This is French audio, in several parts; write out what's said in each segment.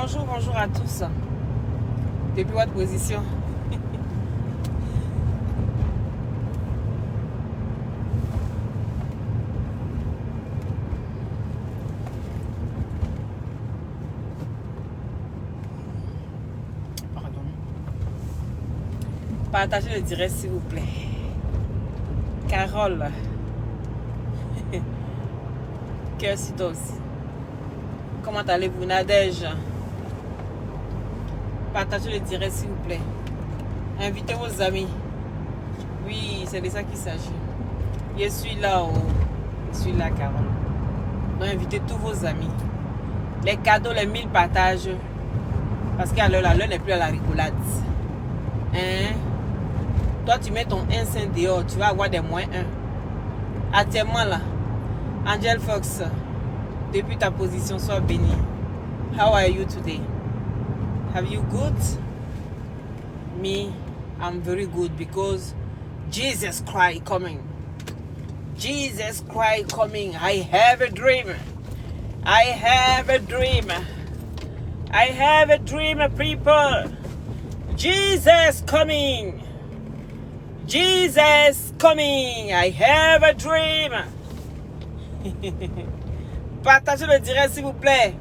Bonjour, bonjour à tous. Depuis votre position. Pardon. Partagez le direct s'il vous plaît. Carole. Cœur sur toi aussi. Comment allez-vous, Nadège? Partagez le direct s'il vous plaît. Invitez vos amis. Oui, c'est de ça qu'il s'agit. Je suis là, oh. Je suis là, Carole. Donc invitez tous vos amis. Les cadeaux, les 1000 partages. Parce qu'à l'heure n'est plus à la rigolade. Hein? Toi, tu mets ton 1 dehors, tu vas avoir des -1. Actuellement là, Angel Fox, depuis ta position, sois béni. How are you today? Have you good? Me, I'm very good because Jesus Christ coming. Jesus Christ coming. I have a dream. I have a dream. I have a dream, people. Jesus coming. Jesus coming. I have a dream. Partagez le direct s'il vous plaît.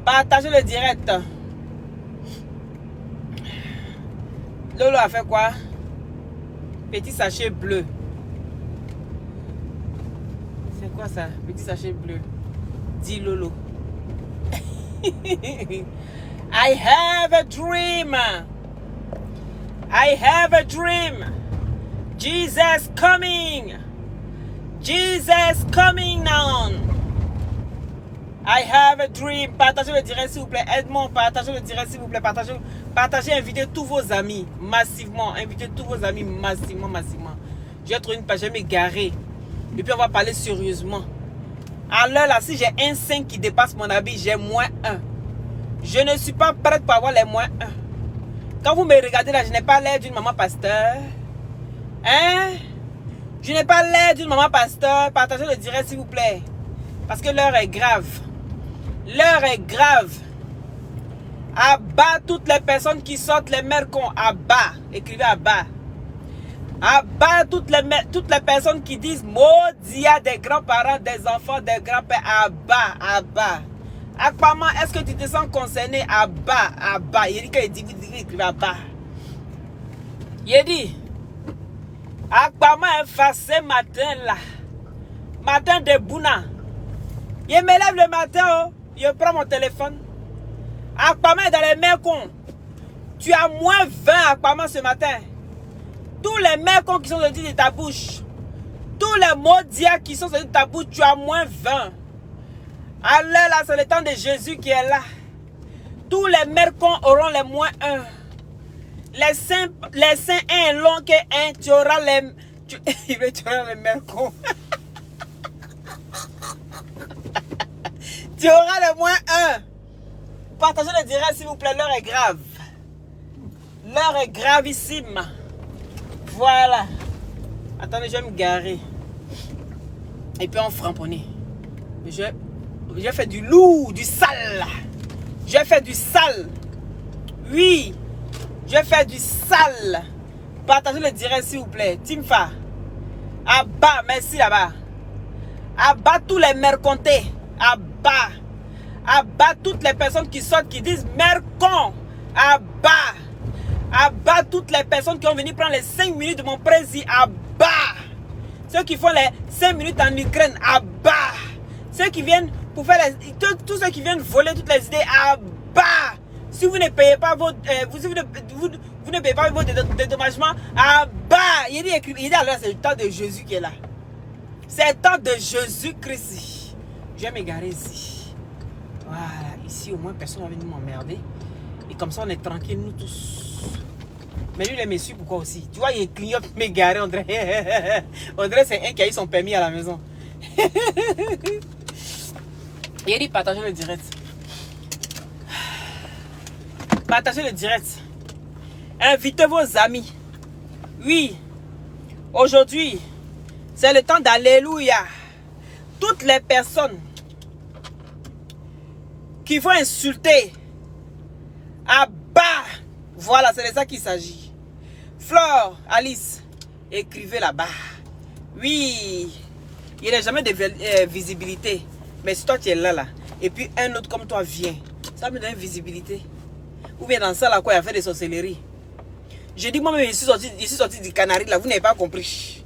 Partagez le direct. Lolo a fait quoi? Petit sachet bleu. C'est quoi ça? Petit sachet bleu. Dis Lolo. I have a dream. I have a dream. Jesus coming. Jesus coming now. I have a dream. Partagez le direct s'il vous plaît. Edmond, partagez le direct s'il vous plaît. Partagez, invitez tous vos amis massivement. Invitez tous vos amis massivement. Je vais trouver une page, je vais m'égarer. Et puis on va parler sérieusement. À l'heure là, si j'ai un 5 qui dépasse mon habit, j'ai -1. Je ne suis pas prête pour avoir les -1. Quand vous me regardez là, je n'ai pas l'air d'une maman pasteur. Hein? Je n'ai pas l'air d'une maman pasteur. Partagez le direct s'il vous plaît. Parce que l'heure est grave. L'heure est grave. À bas toutes les personnes qui sortent les mères cons. À bas. Écrivez à bas. À bas toutes les personnes qui disent maudit à des grands-parents, des enfants, des grands-pères. À bas. À bas. Aquaman, est-ce que tu te sens concerné? À bas. À bas. Il dit écrivez à bas. Il dit. Aquaman est effacé matin là. Matin de Bouna. Je me lève le matin, oh, je prends mon téléphone. Aquaman est dans les mains cons. Tu as -20 Aquaman ce matin. Tous les mains cons qui sont sortis de ta bouche. Tous les maudits qui sont sortis de ta bouche, tu as -20. Alors là, c'est le temps de Jésus qui est là. Tous les mains cons auront les -1. Les saints un long que un, tu auras les... Tu auras les mains cons. Tu auras le -1. Partagez le direct s'il vous plaît, l'heure est grave. L'heure est gravissime. Voilà. Attendez, je vais me garer. Et puis on framponner. Je fais du lourd, du sale. Je fais du sale. Oui. Je fais du sale. Partagez le direct s'il vous plaît. Timfa. À bas, merci là-bas. À bas tous les mercontés. À bas. À bas toutes les personnes qui sortent, qui disent mercon. À bas. À bas toutes les personnes qui ont venu prendre les 5 minutes de mon président. À bas. Ceux qui font les 5 minutes en Ukraine. À bas. Ceux qui viennent pour faire les... Tous ceux qui viennent voler toutes les idées. À bas. Si vous ne payez pas vos... vous ne payez pas vos dédommagements. À bas. Il dit alors c'est le temps de Jésus qui est là. C'est le temps de Jésus-Christ. Je vais m'égarer ici. Voilà. Ici, au moins, personne ne va venir m'emmerder. Et comme ça, on est tranquille, nous tous. Mais lui, il est messie, pourquoi aussi? Tu vois, il clignote m'égarer, on dirait. On dirait c'est un qui a eu son permis à la maison. Il dit partagez le direct. Partagez le direct. Invitez vos amis. Oui. Aujourd'hui, c'est le temps d'alléluia. Toutes les personnes qu'il faut insulter. À bas. Voilà, c'est de ça qu'il s'agit. Flore, Alice, écrivez là-bas. Oui, il n'y a jamais de visibilité. Mais si toi tu es là, et puis un autre comme toi vient, ça me donne visibilité. Ou bien dans ça, là, quoi, il a fait des sorcelleries. Je dis moi-même, je suis sorti du Canari, là, vous n'avez pas compris.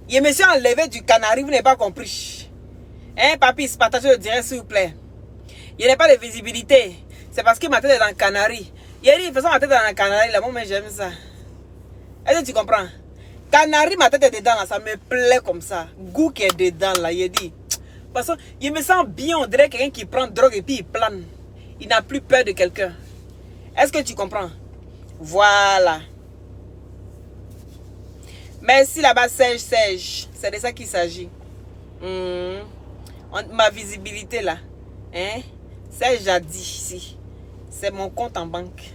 Je me suis enlevé du Canari, vous n'avez pas compris. Hein, papy, partagez le direct, s'il vous plaît. Il n'y a pas de visibilité. C'est parce que ma tête est dans le Canari. Il a dit, de toute façon, ma tête est dans le Canari, là, moi, j'aime ça. Est-ce que tu comprends? Canari, ma tête est dedans, là, ça me plaît comme ça. Goût qui est dedans, là, il dit. Parce que je me sens bien, on dirait quelqu'un qui prend drogue et puis il plane. Il n'a plus peur de quelqu'un. Est-ce que tu comprends? Voilà. Merci là-bas, Serge. C'est de ça qu'il s'agit. Ma visibilité là. Hein? Serge a dit ici. C'est mon compte en banque.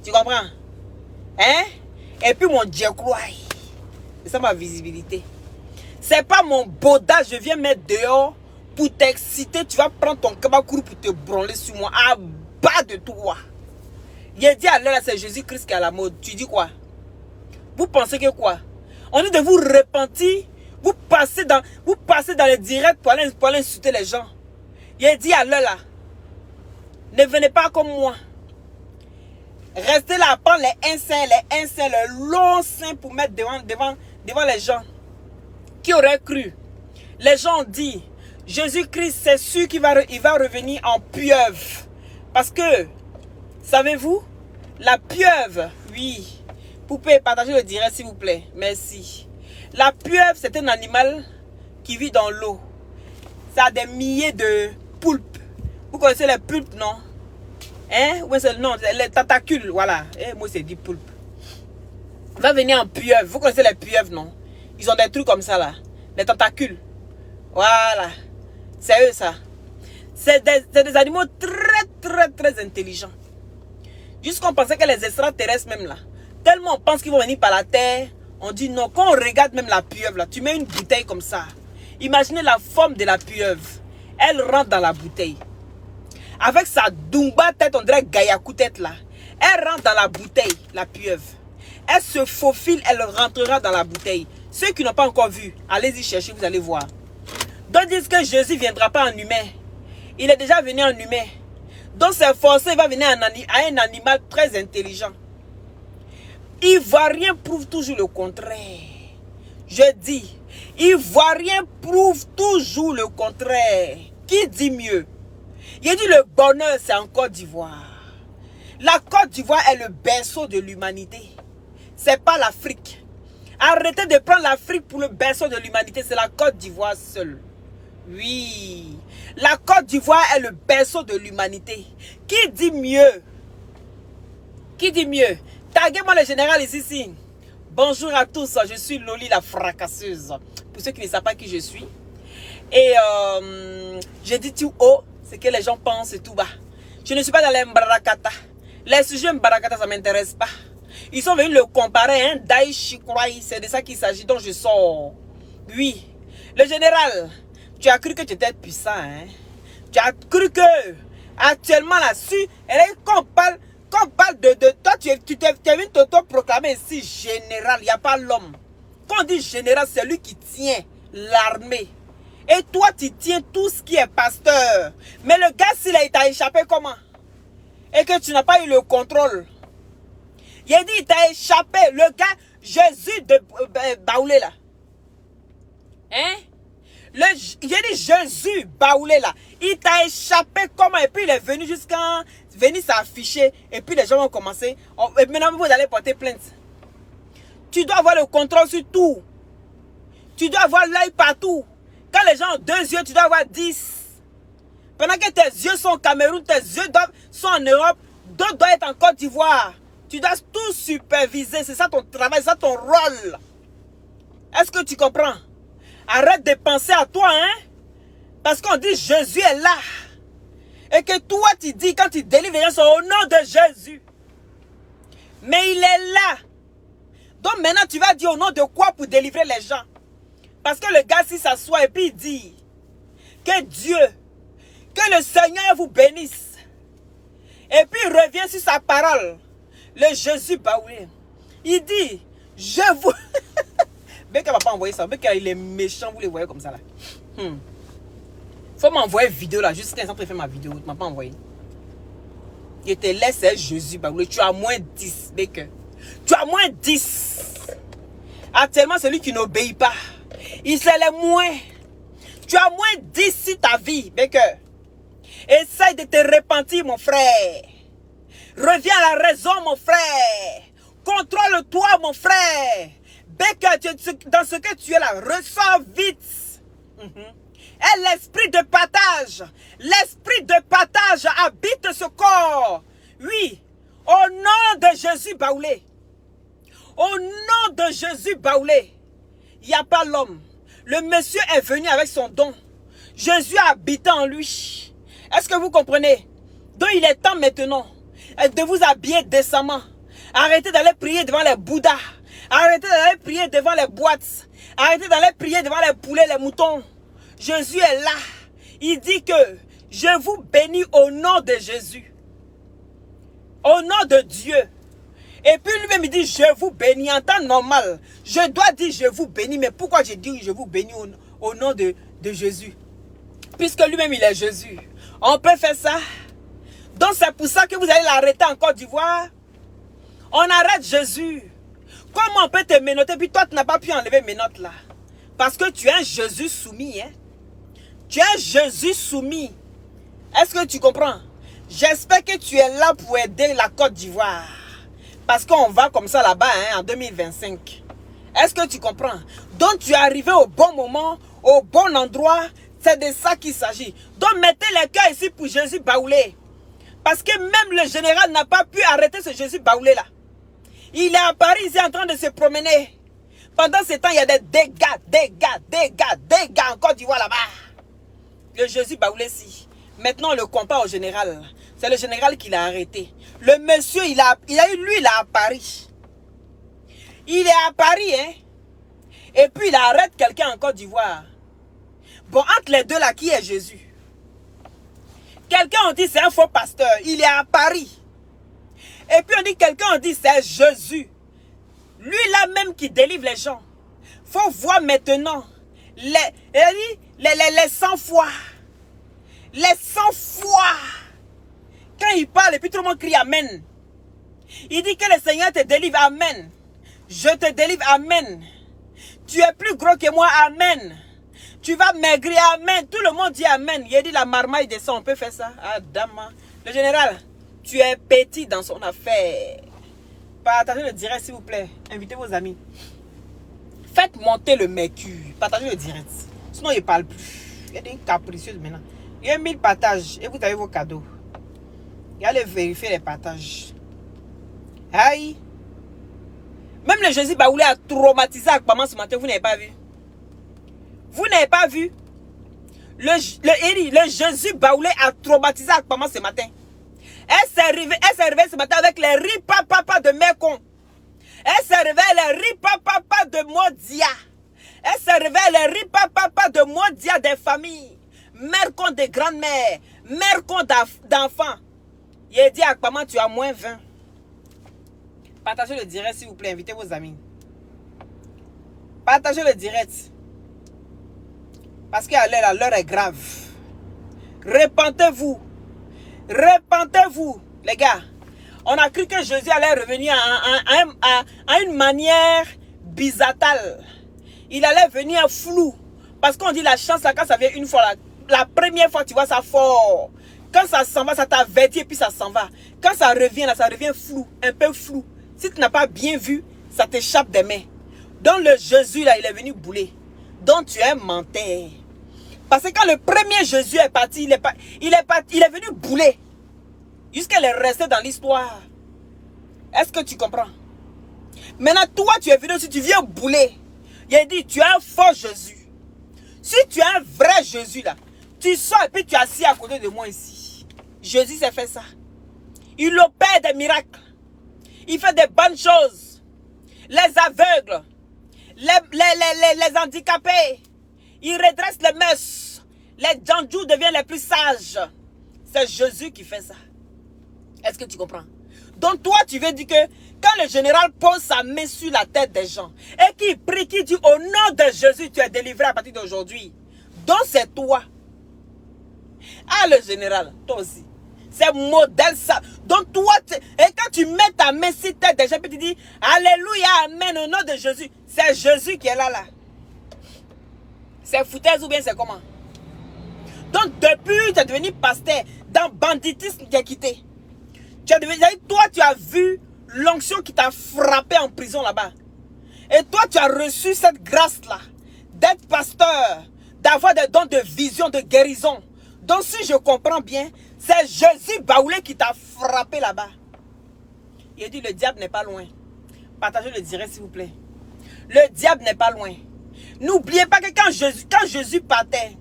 Tu comprends? Hein? Et puis mon diacroix. C'est ça ma visibilité. C'est pas mon boda, je viens mettre dehors pour t'exciter. Tu vas prendre ton kabakourou pour te branler sur moi. À bas de toi. Il a dit à l'heure, c'est Jésus-Christ qui est à la mode. Tu dis quoi? Vous pensez que quoi? On dit de vous repentir. Vous passez dans les directs pour aller insulter les gens. Il a dit à l'heure là. Ne venez pas comme moi. Restez là, prendre les inseins, le long sein pour mettre devant les gens. Qui aurait cru? Les gens ont dit, Jésus-Christ, c'est sûr qu'il va revenir en pieuvre. Parce que, savez-vous, la pieuvre, oui. Poupée, partagez le direct s'il vous plaît. Merci. La pieuvre, c'est un animal qui vit dans l'eau. Ça a des milliers de poulpes. Vous connaissez les poulpes, non? Hein? Oui, c'est non, les tentacules, voilà. Moi, c'est dit poulpe. Va venir en pieuvre. Vous connaissez les pieuvres, non? Ils ont des trucs comme ça, là. Les tentacules. Voilà. C'est eux, ça. C'est des animaux très intelligents. Jusqu'on pensait que les extraterrestres, même là, tellement on pense qu'ils vont venir par la terre, on dit non. Quand on regarde même la pieuvre, là, tu mets une bouteille comme ça. Imaginez la forme de la pieuvre. Elle rentre dans la bouteille. Avec sa dumba tête, on dirait Gayaku tête là. Elle rentre dans la bouteille, la pieuvre. Elle se faufile, elle rentrera dans la bouteille. Ceux qui n'ont pas encore vu, allez-y chercher, vous allez voir. D'autres disent que Jésus ne viendra pas en humain. Il est déjà venu en humain. Donc c'est forcé, il va venir à un animal très intelligent. Ivoirien prouve toujours le contraire. Je dis, Ivoirien prouve toujours le contraire. Qui dit mieux? Il dit le bonheur, c'est en Côte d'Ivoire. La Côte d'Ivoire est le berceau de l'humanité. C'est pas l'Afrique. Arrêtez de prendre l'Afrique pour le berceau de l'humanité. C'est la Côte d'Ivoire seule. Oui. La Côte d'Ivoire est le berceau de l'humanité. Qui dit mieux? Qui dit mieux? Taguez-moi le général ici. Bonjour à tous. Je suis Loli la fracasseuse. Pour ceux qui ne savent pas qui je suis. Et je dis tout haut. C'est que les gens pensent tout bas. Je ne suis pas dans les Mbarakata. Les sujets Mbarakata, ça ne m'intéresse pas. Ils sont venus le comparer, hein, Daïchi Kouaï, c'est de ça qu'il s'agit, donc je sors. Oui. Le général, tu as cru que tu étais puissant, hein. Tu as cru que, actuellement là-dessus, quand on parle de toi, tu t'es venu t'auto-proclamer ici, général, il n'y a pas l'homme. Quand on dit général, c'est lui qui tient l'armée. Et toi, tu tiens tout ce qui est pasteur. Mais le gars, s'il t'a échappé comment? Et que tu n'as pas eu le contrôle. Il a dit, il t'a échappé. Le gars, Jésus de Baoulé là. Hein? Il a dit, Jésus Baoulé là. Il t'a échappé comment? Et puis il est venu jusqu'à venir s'afficher. Et puis les gens vont commencer. Et maintenant, vous allez porter plainte. Tu dois avoir le contrôle sur tout. Tu dois avoir l'œil partout. Quand les gens ont 2 yeux, tu dois avoir 10. Pendant que tes yeux sont au Cameroun, tes yeux sont en Europe, d'autres doivent être en Côte d'Ivoire. Tu dois tout superviser. C'est ça ton travail, c'est ça ton rôle. Est-ce que tu comprends? Arrête de penser à toi, hein? Parce qu'on dit Jésus est là. Et que toi, tu dis, quand tu délivres les gens, c'est au nom de Jésus. Mais il est là. Donc maintenant, tu vas dire au nom de quoi pour délivrer les gens? Parce que le gars, s'il s'assoit et puis il dit que Dieu, Que le Seigneur vous bénisse. Et puis il revient sur sa parole. Le Jésus baoulé. Il dit, je vous... Beka va pas envoyer ça. Beka il est méchant, vous les voyez comme ça là. Faut m'envoyer une vidéo là. Juste l'instant préfère ma vidéo. Tu m'as pas envoyé. Je te laisse, c'est Jésus baoulé. Tu as moins 10, Beka. Tu as moins 10. Actuellement, celui qui n'obéit pas, il se l'est moins. Tu as moins 10 sur ta vie, Beka. Essaye de te repentir, mon frère. Reviens à la raison, mon frère. Contrôle-toi, mon frère. Beka, dans ce que tu es là, ressors vite. Et l'esprit de partage. L'esprit de partage habite ce corps. Oui. Au nom de Jésus baoulé. Au nom de Jésus baoulé. Il n'y a pas l'homme. Le monsieur est venu avec son don. Jésus a habité en lui. Est-ce que vous comprenez? Donc il est temps maintenant de vous habiller décemment. Arrêtez d'aller prier devant les bouddhas. Arrêtez d'aller prier devant les boîtes. Arrêtez d'aller prier devant les poulets, les moutons. Jésus est là. Il dit que je vous bénis au nom de Jésus. Au nom de Dieu. Et puis lui-même il dit je vous bénis en temps normal. Je dois dire je vous bénis. Mais pourquoi je dis je vous bénis au nom de Jésus? Puisque lui-même il est Jésus. On peut faire ça. Donc c'est pour ça que vous allez l'arrêter en Côte d'Ivoire. On arrête Jésus. Comment on peut te menotter? Puis toi tu n'as pas pu enlever mes notes là. Parce que tu es un Jésus soumis. Hein? Tu es un Jésus soumis. Est-ce que tu comprends? J'espère que tu es là pour aider la Côte d'Ivoire. Parce qu'on va comme ça là-bas hein, en 2025. Est-ce que tu comprends? Donc tu es arrivé au bon moment, au bon endroit. C'est de ça qu'il s'agit. Donc mettez les cœurs ici pour Jésus baoulé. Parce que même le général n'a pas pu arrêter ce Jésus baoulé là. Il est à Paris, il est en train de se promener. Pendant ce temps, il y a des dégâts en Côte d'Ivoire là-bas. Le Jésus baoulé si. Maintenant, on le compare au général. C'est le général qui l'a arrêté. Le monsieur, il est à Paris. Il est à Paris, hein. Et puis, il arrête quelqu'un en Côte d'Ivoire. Bon, entre les deux là, qui est Jésus? Quelqu'un on dit c'est un faux pasteur. Il est à Paris. Et puis on dit quelqu'un on dit c'est Jésus. Lui là même qui délivre les gens. Faut voir maintenant les 100 fois. Les 100 fois. Quand il parle et puis tout le monde crie Amen. Il dit que le Seigneur te délivre. Amen. Je te délivre. Amen. Tu es plus gros que moi. Amen. Tu vas maigrir. Amen. Tout le monde dit Amen. Il a dit la marmaille descend. On peut faire ça. Ah, dama. Le général, tu es petit dans son affaire. Partagez le direct, s'il vous plaît. Invitez vos amis. Faites monter le mercure. Partagez le direct. Sinon, il ne parle plus. Il y a des capricieuses maintenant. Il y a 1000 partages. Et vous avez vos cadeaux. Et allez vérifier les partages. Aïe. Même le Jésus baoulé a traumatisé Akpama ce matin. Vous n'avez pas vu? Vous n'avez pas vu? Le Jésus baoulé a traumatisé Akpama ce matin. Elle s'est réveillée ce matin avec les ripapapa de Mekon. Elle s'est réveillée les ripapapa de Modia. Elle s'est réveillée les ripapapa de Modia des familles. Mère contre des grandes-mères. Mère contre d'enfants. Il a dit à Akpama, tu as moins 20. Partagez le direct s'il vous plaît. Invitez vos amis. Partagez le direct. Parce que l'heure est grave. Repentez-vous. Repentez-vous, les gars. On a cru que Jésus allait revenir à une manière bizarre. Il allait venir flou. Parce qu'on dit la chance, là, quand ça vient une fois, la première fois, tu vois ça fort. Quand ça s'en va, ça t'avertit et puis ça s'en va. Quand ça revient, là, ça revient flou, un peu flou. Si tu n'as pas bien vu, ça t'échappe des mains. Donc le Jésus, là, il est venu bouler. Donc tu es menteur. Parce que quand le premier Jésus est parti, il est venu bouler. Jusqu'à est resté dans l'histoire. Est-ce que tu comprends? Maintenant, toi, tu es venu aussi, tu viens bouler. Il a dit, tu es un faux Jésus. Si tu es un vrai Jésus, là, tu sors et puis tu es assis à côté de moi ici. Jésus s'est fait ça. Il opère des miracles. Il fait des bonnes choses. Les aveugles, les handicapés. Il redresse les mœurs. Les Djandjou deviennent les plus sages. C'est Jésus qui fait ça. Est-ce que tu comprends? Donc toi, tu veux dire que quand le général pose sa main sur la tête des gens et qu'il prie, qu'il dit au nom de Jésus, tu es délivré à partir d'aujourd'hui. Donc c'est toi. Ah, le général, toi aussi. C'est modèle ça. Donc toi, et quand tu mets ta main sur la tête des gens, puis tu dis Alléluia, Amen, au nom de Jésus. C'est Jésus qui est là. C'est foutaise ou bien c'est comment? Donc depuis, tu es devenu pasteur dans banditisme qui a quitté. Toi, tu as vu l'onction qui t'a frappé en prison là-bas. Et toi, tu as reçu cette grâce-là d'être pasteur, d'avoir des dons de vision, de guérison. Donc, si je comprends bien, c'est Jésus Baoulé qui t'a frappé là-bas. Il a dit, le diable n'est pas loin. Partagez le direct, s'il vous plaît. Le diable n'est pas loin. N'oubliez pas que quand Jésus partait,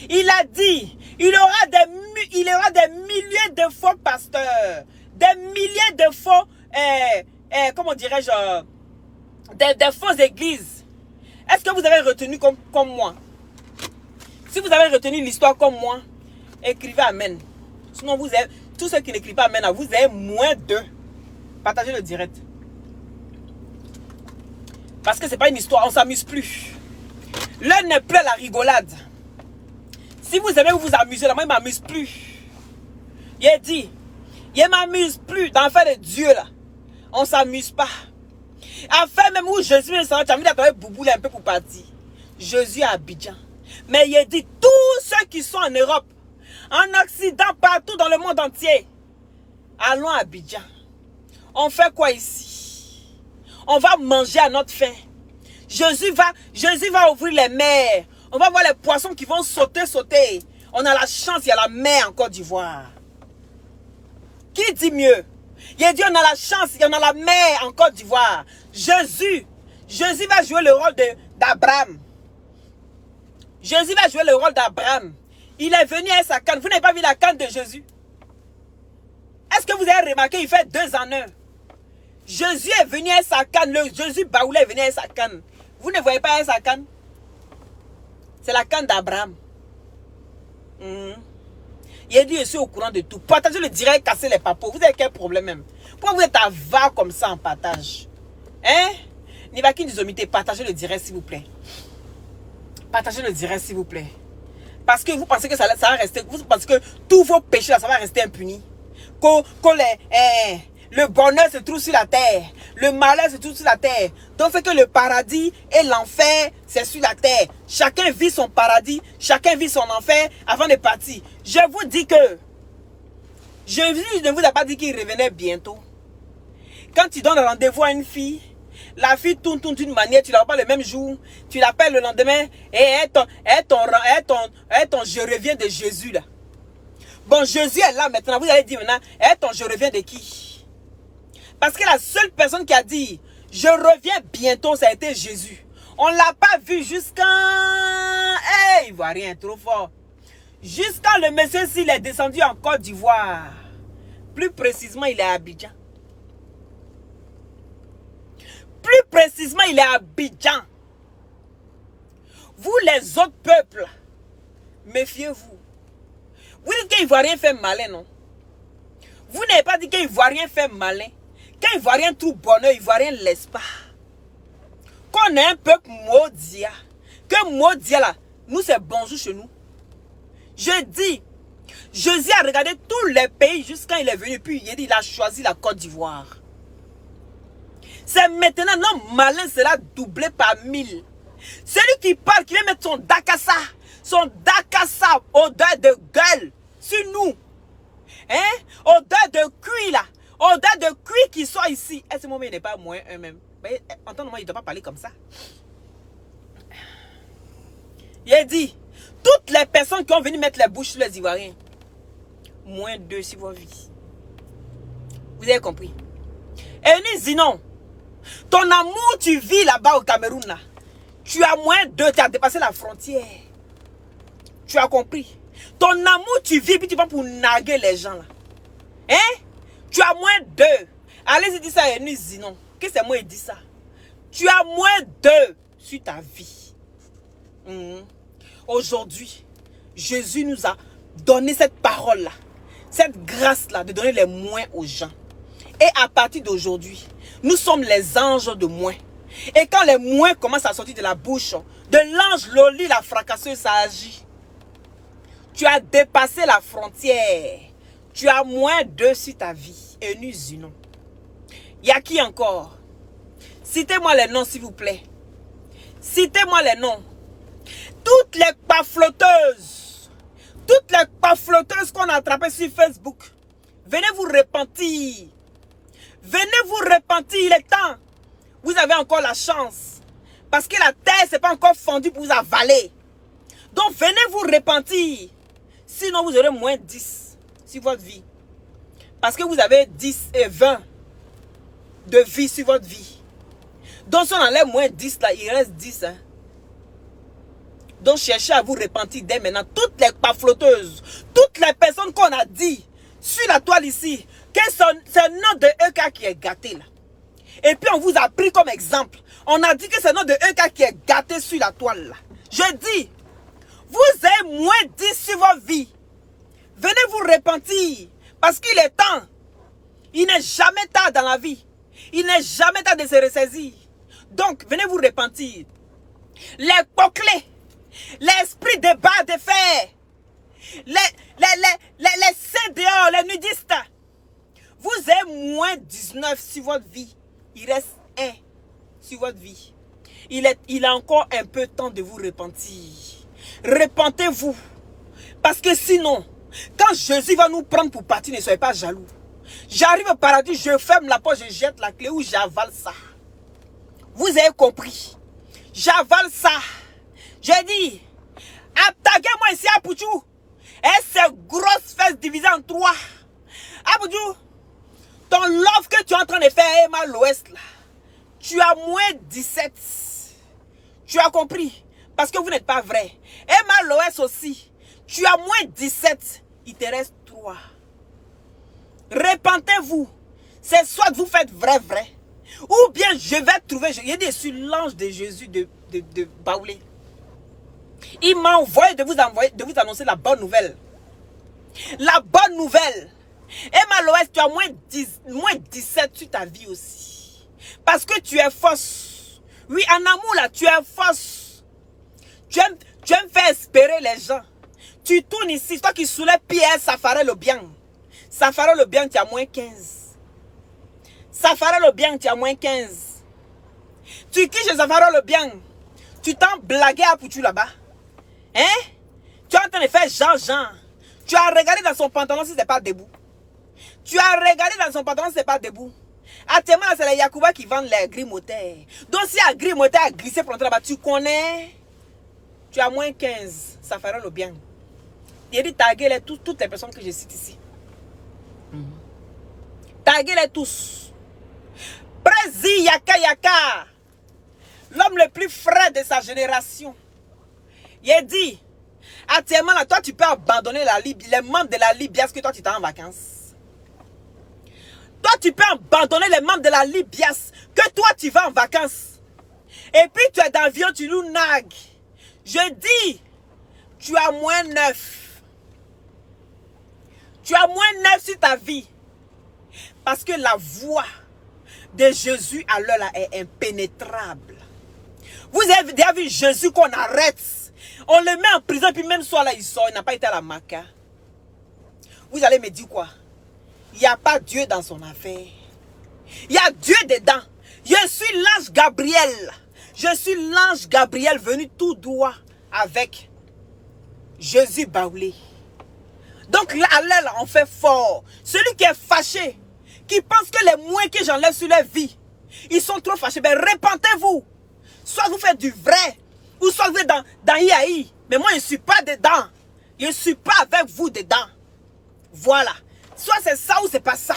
il a dit, il y aura des milliers de faux pasteurs, des milliers de faux, comment dirais-je, des fausses églises. Est-ce que vous avez retenu comme moi? Si vous avez retenu l'histoire comme moi, écrivez Amen. Sinon, vous avez, tous ceux qui n'écrivent pas Amen, vous avez moins de. Partagez le direct. Parce que ce n'est pas une histoire, on ne s'amuse plus. L'heure n'est plus à la rigolade. Si vous aimez vous amuser, là, moi, il ne m'amuse plus. Il a dit, il ne m'amuse plus dans l'affaire de Dieu, là. On ne s'amuse pas. Afin même où Jésus est sorti, tu as mis d'attendre Bouboule un peu pour partir. Jésus à Abidjan. Mais il a dit, tous ceux qui sont en Europe, en Occident, partout dans le monde entier, allons à Abidjan. On fait quoi ici? On va manger à notre faim. Jésus va ouvrir les mers. On va voir les poissons qui vont sauter. On a la chance, il y a la mer en Côte d'Ivoire. Qui dit mieux? Il a dit on a la chance, il y en a la mer en Côte d'Ivoire. Jésus va jouer le rôle d'Abraham. Jésus va jouer le rôle d'Abraham. Il est venu à sa canne. Vous n'avez pas vu la canne de Jésus? Est-ce que vous avez remarqué, il fait 2 en 1. Jésus est venu à sa canne. Le Jésus Baoulé est venu à sa canne. Vous ne voyez pas à sa canne? C'est la canne d'Abraham. Il a dit, je suis au courant de tout. Partagez le direct, casser les papos. Vous avez quel problème même? Pourquoi vous êtes avare comme ça en partage? Hein? Nivakin Dizomité, partagez le direct s'il vous plaît. Partagez le direct s'il vous plaît. Parce que vous pensez que ça va rester, vous pensez que tous vos péchés là, ça va rester impuni. Le bonheur se trouve sur la terre. Le malheur se trouve sur la terre. Donc c'est que le paradis et l'enfer, c'est sur la terre. Chacun vit son paradis, chacun vit son enfer avant de partir. Je vous dis que Jésus ne vous a pas dit qu'il revenait bientôt. Quand tu donnes rendez-vous à une fille, la fille tourne d'une manière, tu ne la vois pas le même jour, tu l'appelles le lendemain, et ton je reviens de Jésus là. Bon, Jésus est là maintenant, vous allez dire maintenant, ton je reviens de qui? Parce que la seule personne qui a dit, je reviens bientôt, ça a été Jésus. On ne l'a pas vu jusqu'à... il voit rien, trop fort. Jusqu'à le monsieur s'il est descendu en Côte d'Ivoire. Plus précisément, il est à Abidjan. Plus précisément, il est à Abidjan. Vous, les autres peuples, méfiez-vous. Vous dites qu'un Ivoirien fait malin, non? Vous n'avez pas dit qu'un Ivoirien fait malin. Qu'un Ivoirien trouve bonheur, Ivoirien ne laisse pas. Qu'on est un peuple maudit. Que maudit là, nous c'est bonjour chez nous. Je dis, Jésus a regardé tous les pays jusqu'à il est venu. Puis il a dit, il a choisi la Côte d'Ivoire. C'est maintenant, non, malin sera doublé par 1000. Celui qui parle, qui vient mettre son dakassa odeur de gueule sur nous. Hein? Odeur de cuir là. Odeur de cuir qui soit ici. Et ce moment, il n'est pas moins eux-mêmes. Entendez-moi, il ne doit pas parler comme ça. Il a dit, toutes les personnes qui ont venu mettre les bouches sur les Ivoiriens, moins 2 sur vos vies. Vous avez compris? Et nous disons, ton amour, tu vis là-bas au Cameroun, là. Tu as moins 2, tu as dépassé la frontière. Tu as compris? Ton amour, tu vis, puis tu vas pour naguer les gens, là. Hein? Tu as moins 2. Allez-y, dis ça et nous disons. Qu'est-ce que c'est moi qui dis ça? Tu as moins 2 sur ta vie. Aujourd'hui, Jésus nous a donné cette parole-là, cette grâce-là de donner les moins aux gens. Et à partir d'aujourd'hui, nous sommes les anges de moins. Et quand les moins commencent à sortir de la bouche de l'ange Loli, la fracasseuse, ça agit. Tu as dépassé la frontière. Tu as moins d'eux sur ta vie. Et nous unons. Il y a qui encore? Citez-moi les noms, s'il vous plaît. Citez-moi les noms. Toutes les pafloteuses. Toutes les pafloteuses qu'on a attrapées sur Facebook. Venez vous repentir. Venez vous repentir, il est temps. Vous avez encore la chance. Parce que la terre, ce n'est pas encore fondue pour vous avaler. Donc, venez vous repentir. Sinon, vous aurez moins 10 sur votre vie. Parce que vous avez 10 et 20 de vie sur votre vie. Donc, si on enlève moins 10, là, il reste 10. Hein. Donc, cherchez à vous repentir dès maintenant. Toutes les pafloteuses, toutes les personnes qu'on a dit sur la toile ici, que c'est le nom de EK qui est gâté là. Et puis on vous a pris comme exemple. On a dit que c'est le nom de EK qui est gâté sur la toile là. Je dis, vous avez moins 10 sur votre vie. Venez vous repentir. Parce qu'il est temps. Il n'est jamais tard dans la vie. Il n'est jamais tard de se ressaisir. Donc, venez vous repentir. Les poclés, l'esprit de bas de fer, les saints dehors, les nudistes. Vous avez moins 19 sur votre vie. Il reste 1 sur votre vie. Il a encore un peu de temps de vous repentir. Repentez-vous. Parce que sinon, quand Jésus va nous prendre pour partir, ne soyez pas jaloux. J'arrive au paradis, je ferme la porte, je jette la clé ou j'avale ça. Vous avez compris. J'avale ça. J'ai dit, attaquez-moi ici à Pouchou. Et ces grosses fesses divisées en 3. Aboudjou, ton love que tu es en train de faire Emma l'Ouest, là, tu as moins 17. Tu as compris? Parce que vous n'êtes pas vrai. Emma l'Ouest aussi, tu as moins 17. Il te reste 3. Repentez-vous. C'est soit que vous faites vrai. Ou bien je vais trouver, il y a sur l'ange de Jésus de Baoulé. Il m'a envoyé de vous annoncer la bonne nouvelle. La bonne nouvelle. Emma Loès, tu as moins 17 sur ta vie aussi. Parce que tu es fausse. Oui, en amour là, tu es fausse. Tu aimes faire espérer les gens. Tu tournes ici, toi qui soulèves Pierre, Safara le bien. Safara le bien, tu as moins 15. Safara le bien, tu as moins 15. Tu quittes Safara le bien. Tu t'en blagué à Pouchou là-bas. Hein? Tu es en train de faire Jean. Tu as regardé dans son pantalon si ce n'est pas debout. Tu as regardé dans son pantalon si ce n'est pas debout. Actuellement, c'est les Yacouba qui vendent les gris moteurs. Donc, si un gris moteur a glissé pour entrer là-bas, tu connais. Tu as moins 15. Ça fera le bien. Il dit taguez toutes les personnes que je cite ici. Taguez-les tous. Prési Yaka. L'homme le plus frais de sa génération. Il a dit, actuellement, là, toi, tu peux abandonner la Libye, les membres de la Libye, parce que toi, tu es en vacances. Toi, tu peux abandonner les membres de la Libye, que toi, tu vas en vacances. Et puis, tu es dans l'avion, tu nous nagues. Je dis, tu as moins 9. Tu as moins 9 sur ta vie. Parce que la voix de Jésus à l'heure là est impénétrable. Vous avez déjà vu Jésus qu'on arrête. On le met en prison, puis même soit là, il sort, il n'a pas été à la Maca. Vous allez me dire quoi? Il n'y a pas Dieu dans son affaire. Il y a Dieu dedans. Je suis l'ange Gabriel. Je suis l'ange Gabriel venu tout droit avec Jésus Baoulé. Donc là, on fait fort. Celui qui est fâché, qui pense que les moins que j'enlève sur leur vie, ils sont trop fâchés. Ben, repentez-vous. Soit vous faites du vrai, ou soit vous êtes dans IAI. Mais moi, je ne suis pas dedans. Je ne suis pas avec vous dedans. Voilà. Soit c'est ça ou c'est pas ça.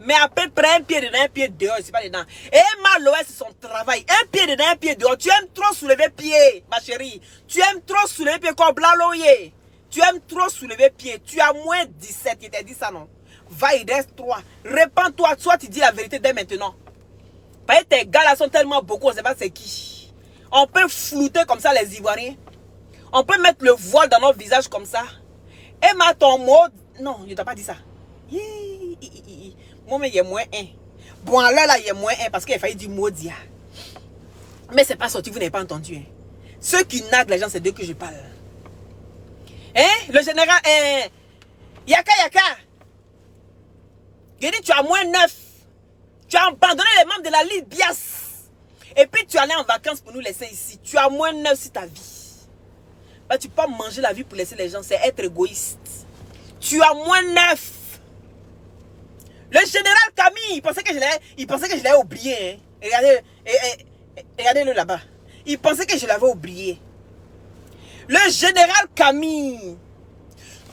Mais à peu près un pied dedans, un pied dehors, je ne suis pas dedans. Et Maloué, c'est son travail. Un pied dedans, un pied dehors. Tu aimes trop soulever pied, ma chérie. Tu aimes trop soulever pied comme Blaloye. Tu aimes trop soulever pied. Tu as moins 17. Il t'a dit ça, non? Va, il reste 3. Répands-toi. Soit tu dis la vérité dès maintenant. Parce que tes gars là sont tellement beaucoup, on ne sait pas c'est qui. On peut flouter comme ça les Ivoiriens. On peut mettre le voile dans notre visage comme ça. Et ma ton mot. Non, je ne t'ai pas dit ça. Moi, mais il y a moins un. Bon, alors là, il y a moins un parce qu'il a failli dire maudit. Mais c'est pas sorti, vous n'avez pas entendu. Hein. Ceux qui naguent les gens, c'est d'eux que je parle. Hein? Le général, Yaka. Je dis, tu as moins 9. Tu as abandonné les membres de la Ligue Bias. Et puis tu allais en vacances pour nous laisser ici. Tu as moins 9 sur ta vie. Bah, tu peux pas manger la vie pour laisser les gens. C'est être égoïste. Tu as moins 9. Le général Camille, il pensait que je l'avais oublié. Hein. Regardez-le là-bas. Il pensait que je l'avais oublié. Le général Camille,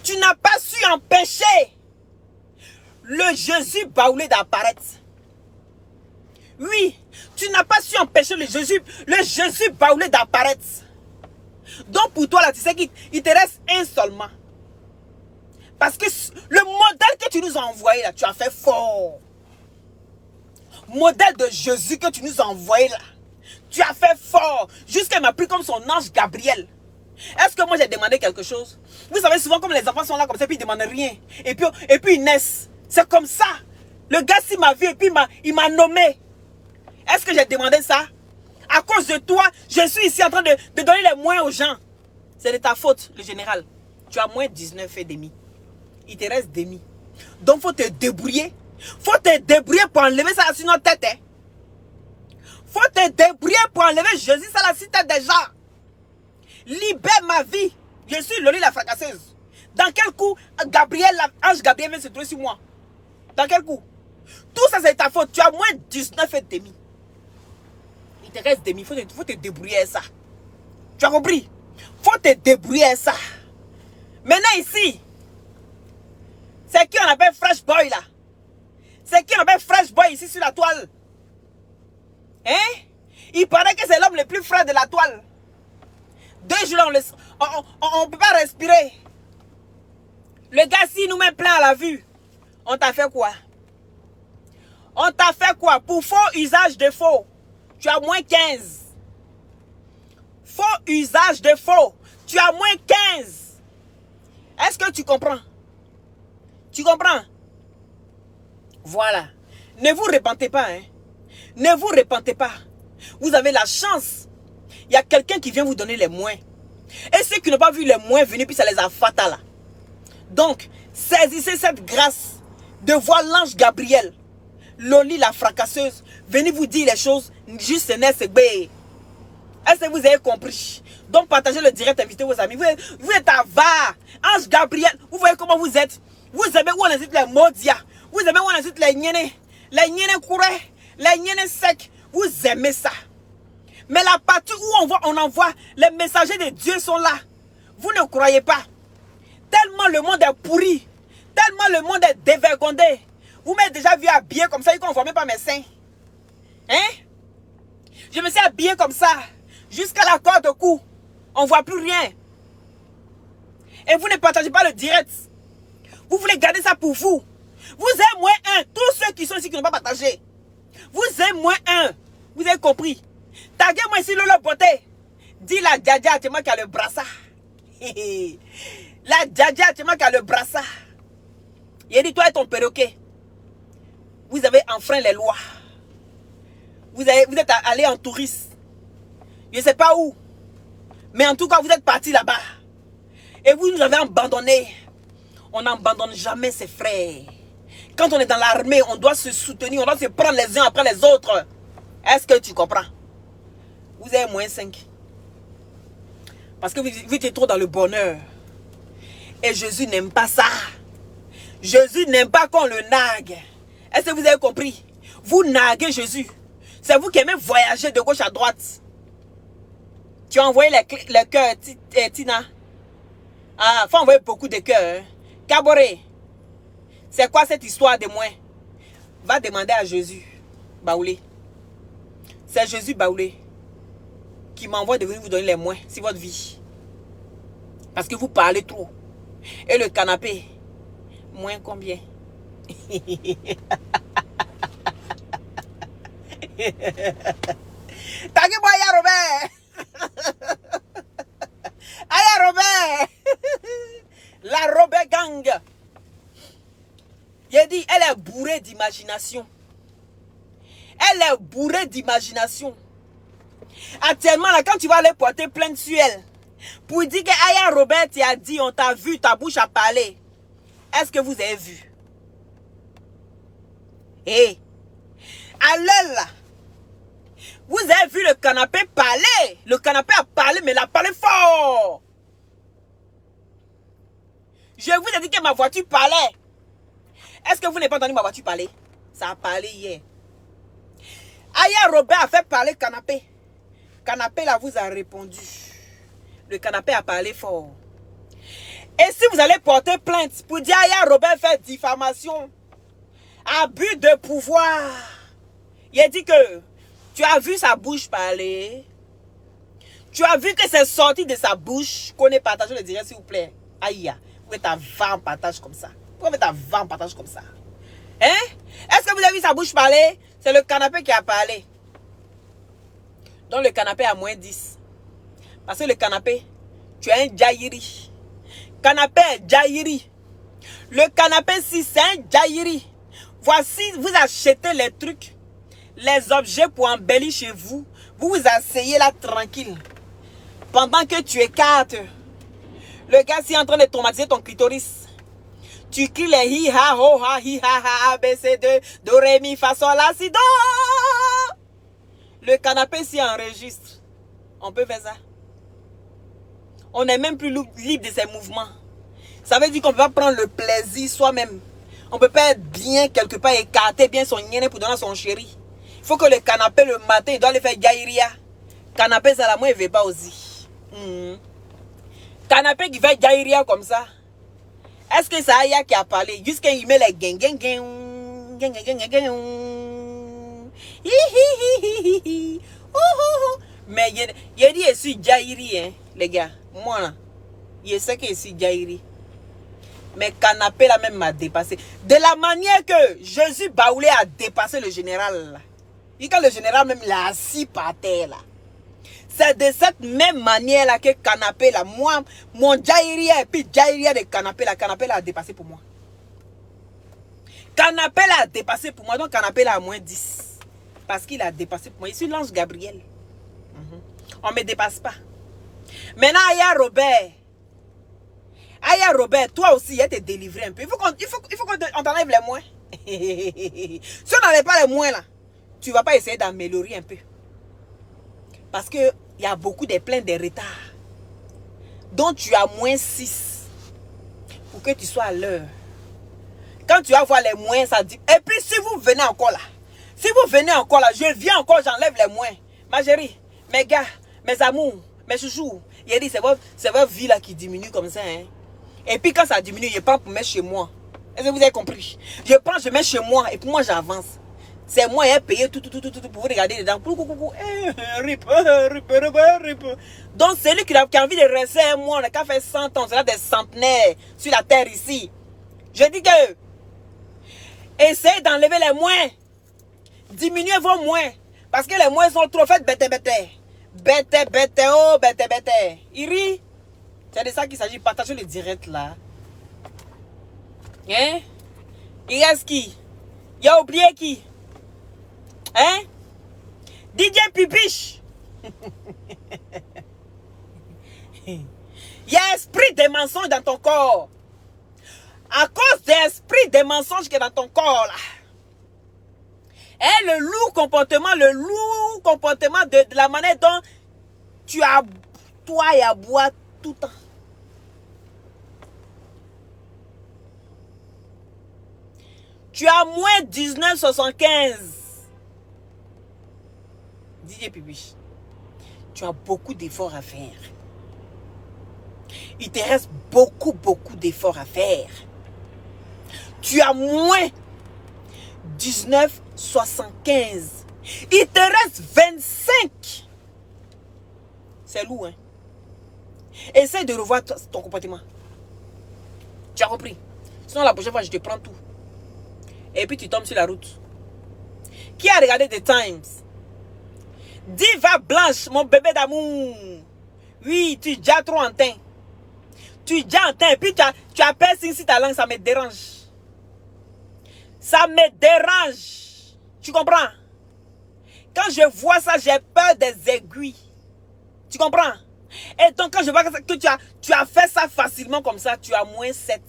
tu n'as pas su empêcher le Jésus baoulé d'apparaître. Oui, tu n'as pas su empêcher le Jésus baoulé d'apparaître. Donc pour toi là, tu sais qu'il te reste un seulement. Parce que le modèle que tu nous as envoyé là, tu as fait fort. Modèle de Jésus que tu nous as envoyé là, tu as fait fort. Jusqu'à m'a pris comme son ange Gabriel. Est-ce que moi j'ai demandé quelque chose? Vous savez souvent comme les enfants sont là comme ça, puis ils ne demandent rien. Et puis ils naissent. C'est comme ça. Le gars s'il m'a vu et puis il m'a nommé. Est-ce que j'ai demandé ça? À cause de toi, je suis ici en train de donner les moyens aux gens. C'est de ta faute, le général. Tu as moins 19 et demi. Il te reste demi. Donc, il faut te débrouiller. Faut te débrouiller pour enlever ça sur notre tête. Hein. Faut te débrouiller pour enlever Jésus ça la cité des gens. Libère ma vie. Je suis Loli la fracasseuse. Dans quel coup, Ange Gabriel vient se trouver sur moi? Dans quel coup? Tout ça, c'est ta faute. Tu as moins 19 et demi. Il te reste demi. Faut te débrouiller ça. Tu as compris? Faut te débrouiller ça. Maintenant ici, c'est qui on appelle Fresh Boy là? C'est qui on appelle Fresh Boy ici sur la toile? Hein? Il paraît que c'est l'homme le plus frais de la toile. 2 jours, on ne peut pas respirer. Le gars, s'il nous met plein à la vue, on t'a fait quoi? On t'a fait quoi? Pour faux usage de faux, tu as moins 15. Faux usage de faux, tu as moins 15. Est-ce que tu comprends? Tu comprends? Voilà. Ne vous repentez pas. Hein? Ne vous repentez pas. Vous avez la chance. Il y a quelqu'un qui vient vous donner les moyens. Et ceux qui n'ont pas vu les moyens venir, puis ça les a fatales. Donc, saisissez cette grâce de voir l'ange Gabriel, Loli la fracasseuse, venir vous dire les choses juste n'est-ce que. Est-ce que vous avez compris? Donc, partagez le direct, invitez vos amis. Vous êtes à va. Ange Gabriel, vous voyez comment vous êtes? Vous aimez où on incite les maudia. Vous aimez où on incite les nyene courés, les nyene secs. Vous aimez ça. Mais la partie où on envoie, les messagers de Dieu sont là. Vous ne croyez pas. Tellement le monde est pourri. Tellement le monde est dévergondé. Vous m'avez déjà vu habillé comme ça, ils ne conformaient pas mes seins. Hein? Je me suis habillé comme ça. Jusqu'à la corde au cou. On ne voit plus rien. Et vous ne partagez pas le direct. Vous voulez garder ça pour vous. Vous êtes moins un. Tous ceux qui sont ici qui n'ont pas partagé. Vous êtes moins un. Vous avez compris. Taguez-moi ici Lolo Beauté. Dis la Djadja, tu m'as qu'à le brassard. La Djadja, tu m'as qu'à le brassard. Il a dit, toi et ton perroquet, vous avez enfreint les lois. Vous êtes allé en touriste. Je ne sais pas où. Mais en tout cas, vous êtes parti là-bas. Et vous nous avez abandonnés. On n'abandonne jamais ses frères. Quand on est dans l'armée, on doit se soutenir. On doit se prendre les uns après les autres. Est-ce que tu comprends? Vous avez moins 5. Parce que vous étiez trop dans le bonheur. Et Jésus n'aime pas ça. Jésus n'aime pas qu'on le nague. Est-ce que vous avez compris? Vous naguez Jésus. C'est vous qui aimez voyager de gauche à droite. Tu as envoyé les cœurs, Tina. Ah, il faut envoyer beaucoup de cœurs. Hein. Caboré. C'est quoi cette histoire de moi? Va demander à Jésus. Baoulé. C'est Jésus Baoulé qui m'envoie de venir vous donner les moyens sur votre vie. Parce que vous parlez trop. Et le canapé, moins combien? Taguez-moi, Robert. Aya d'imagination. Elle est bourrée d'imagination. Actuellement, là, quand tu vas aller porter plainte sur elle, pour dire que Aya Robert a dit, on t'a vu, ta bouche a parlé. Est-ce que vous avez vu? Hé, allez là. Vous avez vu le canapé parler. Le canapé a parlé, mais il a parlé fort. Je vous ai dit que ma voiture parlait. Est-ce que vous n'avez pas entendu ma voiture parler? Ça a parlé hier. Aya Robert a fait parler canapé. Canapé là vous a répondu. Le canapé a parlé fort. Et si vous allez porter plainte pour dire Aya Robert fait diffamation, abus de pouvoir, il a dit que tu as vu sa bouche parler. Tu as vu que c'est sorti de sa bouche. Qu'on ait partagé le direct s'il vous plaît. Aïe, pourquoi ta vent partage comme ça? Pourquoi ta vent partage comme ça? Hein? Est-ce que vous avez vu sa bouche parler? C'est le canapé qui a parlé. Donc le canapé a moins 10. Parce que le canapé, tu as un jaïri. Canapé est jaïri. Le canapé, si c'est un jaïri. Voici, vous achetez les trucs, les objets pour embellir chez vous. Vous vous asseyez là tranquille. Pendant que tu écartes, le gars est en train de traumatiser ton clitoris. Tu cries les hi ha ho ha hi ha ha a b c d do ré mi fa sol la si do. Le canapé s'y enregistre. On peut faire ça. On n'est même plus libre de ses mouvements. Ça veut dire qu'on ne peut pas prendre le plaisir soi-même. On ne peut pas être bien quelque part, écarter bien son yéné pour donner à son chéri. Il faut que le canapé le matin, il doit le faire gaïria. Canapé, ça la moi, il ne veut pas aussi. Canapé qui fait gaïria comme ça. Est-ce que c'est Aya qui a parlé? Jusqu'à il met les mais il a dit je suis gaïri, hein, les gars. Moi là, je sais que je suis gaïri. Mais canapé là même m'a dépassé. De la manière que Jésus Baoulé a dépassé le général là. Et quand le général même l'a assis par terre là. C'est de cette même manière là que canapé là. Moi, mon jaïria et puis jaïria de canapé là a dépassé pour moi. Canapé là a dépassé pour moi. Donc canapé là a moins 10. Parce qu'il a dépassé pour moi. Je suis l'ange Gabriel. On ne me dépasse pas. Maintenant, Aya Robert. Aya Robert, toi aussi, il a été délivré un peu. Il faut qu'on t'enlève les moins. Si on n'enlève pas les moins là, tu ne vas pas essayer d'améliorer un peu. Parce qu'il y a beaucoup de plaintes de retard. Donc tu as moins 6 pour que tu sois à l'heure. Quand tu vas voir les moins, ça dit. Et puis si vous venez encore là, je viens encore, j'enlève les moins. Ma chérie, mes gars, mes amours, mes chouchous, il a dit c'est votre vie là qui diminue comme ça. Hein. Et puis quand ça diminue, je prends pour mettre chez moi. Est-ce que vous avez compris? Je prends, je mets chez moi et puis moi j'avance. C'est moi qui ai payé tout pour vous regarder dedans. Donc celui qui a envie de rester un mois, qui a fait 100 ans, c'est là des centenaires sur la terre ici. Je dis que essayez d'enlever les moins. Diminuez vos moins. Parce que les moins sont trop faits bête. Oh, bête. Il rit. C'est de ça qu'il s'agit. Partagez le direct là. Hein? Il reste qui? Il a oublié qui? Hein? DJ Pipiche. Il y a esprit de mensonge dans ton corps. À cause de l'esprit de mensonge qui est dans ton corps là. Et le lourd comportement de la manière dont tu as toi et à boire tout le temps. Tu as moins 19,75. DJ Pipiche, tu as beaucoup d'efforts à faire. Il te reste beaucoup d'efforts à faire. Tu as moins 19,75. Il te reste 25. C'est lourd, hein? Essaye de revoir ton comportement. Tu as compris? Sinon, la prochaine fois, je te prends tout. Et puis, tu tombes sur la route. Qui a regardé The Times? Diva Blanche, mon bébé d'amour. Oui, tu es déjà trop en teint. Tu es déjà en teint. Et puis, tu as percé ici ta langue, ça me dérange. Ça me dérange. Tu comprends? Quand je vois ça, j'ai peur des aiguilles. Tu comprends? Et donc, quand je vois que tu as fait ça facilement comme ça, tu as moins 7.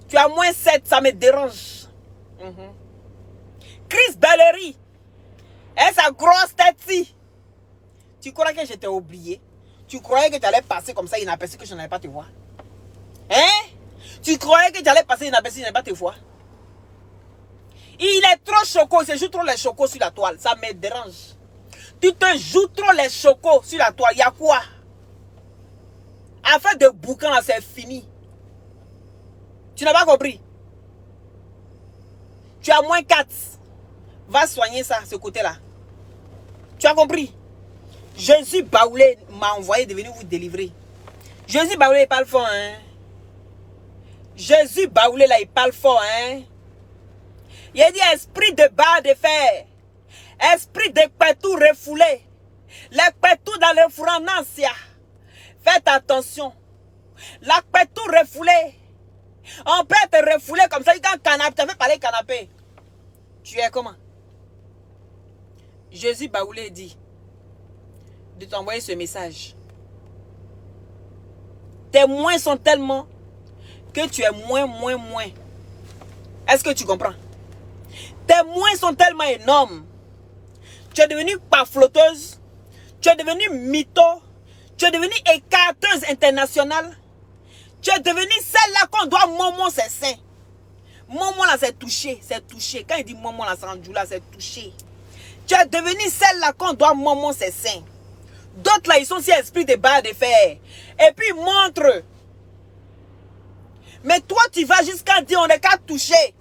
Tu as moins 7, ça me dérange. Chris Bellery. Et sa grosse tête. Tu crois que je t'ai oublié? Tu croyais que tu allais passer comme ça inaperçu que je n'allais pas te voir? Hein? Tu croyais que tu allais passer inaperçu que je n'allais pas te voir? Il est trop choco, il se joue trop les chocos sur la toile. Ça me dérange. Tu te joues trop les chocos sur la toile. Il y a quoi? Affaire de boucan là, c'est fini. Tu n'as pas compris? Tu as moins 4. Va soigner ça, ce côté-là. Tu as compris? Jésus Baoulé m'a envoyé de venir vous délivrer. Jésus Baoulé, il parle fort, hein? Jésus Baoulé, là, il parle fort, hein? Il a dit esprit de barre de fer. Esprit de pétou refoulé. Les pétou dans le fourrant Nansia. Faites attention. La pétou refoulé. On peut te refouler comme ça. Quand canapé, tu as fait parler canapé. Tu es comment? Jésus Baoulé dit de t'envoyer ce message. Tes moins sont tellement que tu es moins. Est-ce que tu comprends? Tes moins sont tellement énormes. Tu es devenu pafloteuse. Tu es devenu mytho. Tu es devenu écarteuse internationale. Tu es devenu celle-là qu'on doit Momo ses seins. Momo là c'est touché. C'est touché. Quand il dit Momo là, là c'est touché. Tu es devenu celle-là qu'on doit Momo ses seins. D'autres là, ils sont si esprits de barre de fer. Et puis montre. Mais toi, tu vas jusqu'à dire on n'est qu'à toucher.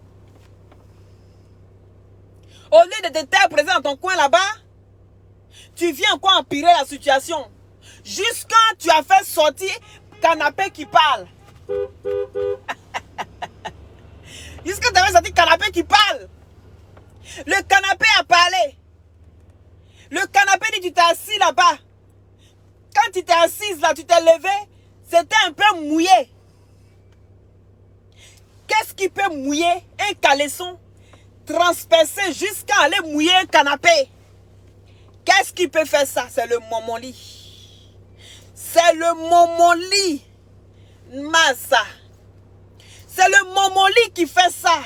Au lieu de te taire présent dans ton coin là-bas, tu viens encore empirer la situation. Jusqu'à tu as fait sortir canapé qui parle. Jusqu'à tu as fait sortir canapé qui parle. Le canapé a parlé. Le canapé dit tu t'es assis là-bas. Quand tu t'es assise là, tu t'es levé, c'était un peu mouillé. Qu'est-ce qui peut mouiller un caleçon transpercé jusqu'à aller mouiller un canapé? Qu'est-ce qui peut faire ça? C'est le momoli. C'est le momoli. Massa. C'est le momoli qui fait ça.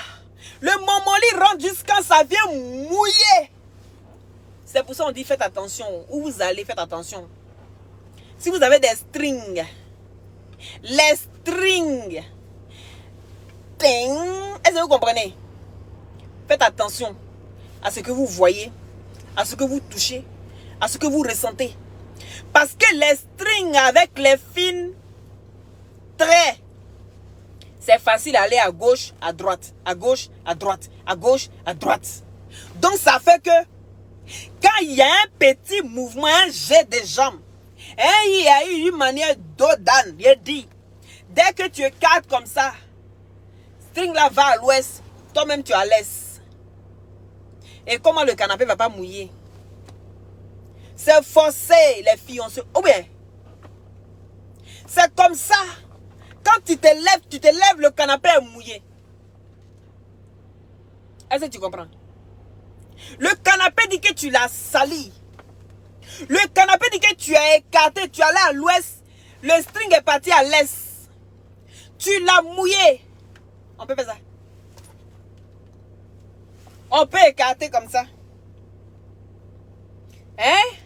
Le momoli rentre jusqu'à ça vient mouiller. C'est pour ça qu'on dit faites attention. Où vous allez, faites attention. Si vous avez des strings, les strings, est-ce que vous comprenez? Faites attention à ce que vous voyez, à ce que vous touchez, à ce que vous ressentez. Parce que les strings avec les fines traits, c'est facile d'aller à gauche, à droite, à gauche, à droite, à gauche, à droite. Donc ça fait que quand il y a un petit mouvement, un jet de jambes, et il y a eu une manière d'odane, il dit, dès que tu écartes comme ça, string là va à l'ouest, toi-même tu es à l'est. Et comment le canapé ne va pas mouiller? C'est forcé, les filles, ou bien, c'est comme ça. Quand tu te lèves, le canapé est mouillé. Est-ce que tu comprends? Le canapé dit que tu l'as sali. Le canapé dit que tu as écarté, tu es allé à l'ouest. Le string est parti à l'est. Tu l'as mouillé. On peut faire ça. On peut écarter comme ça. Hein?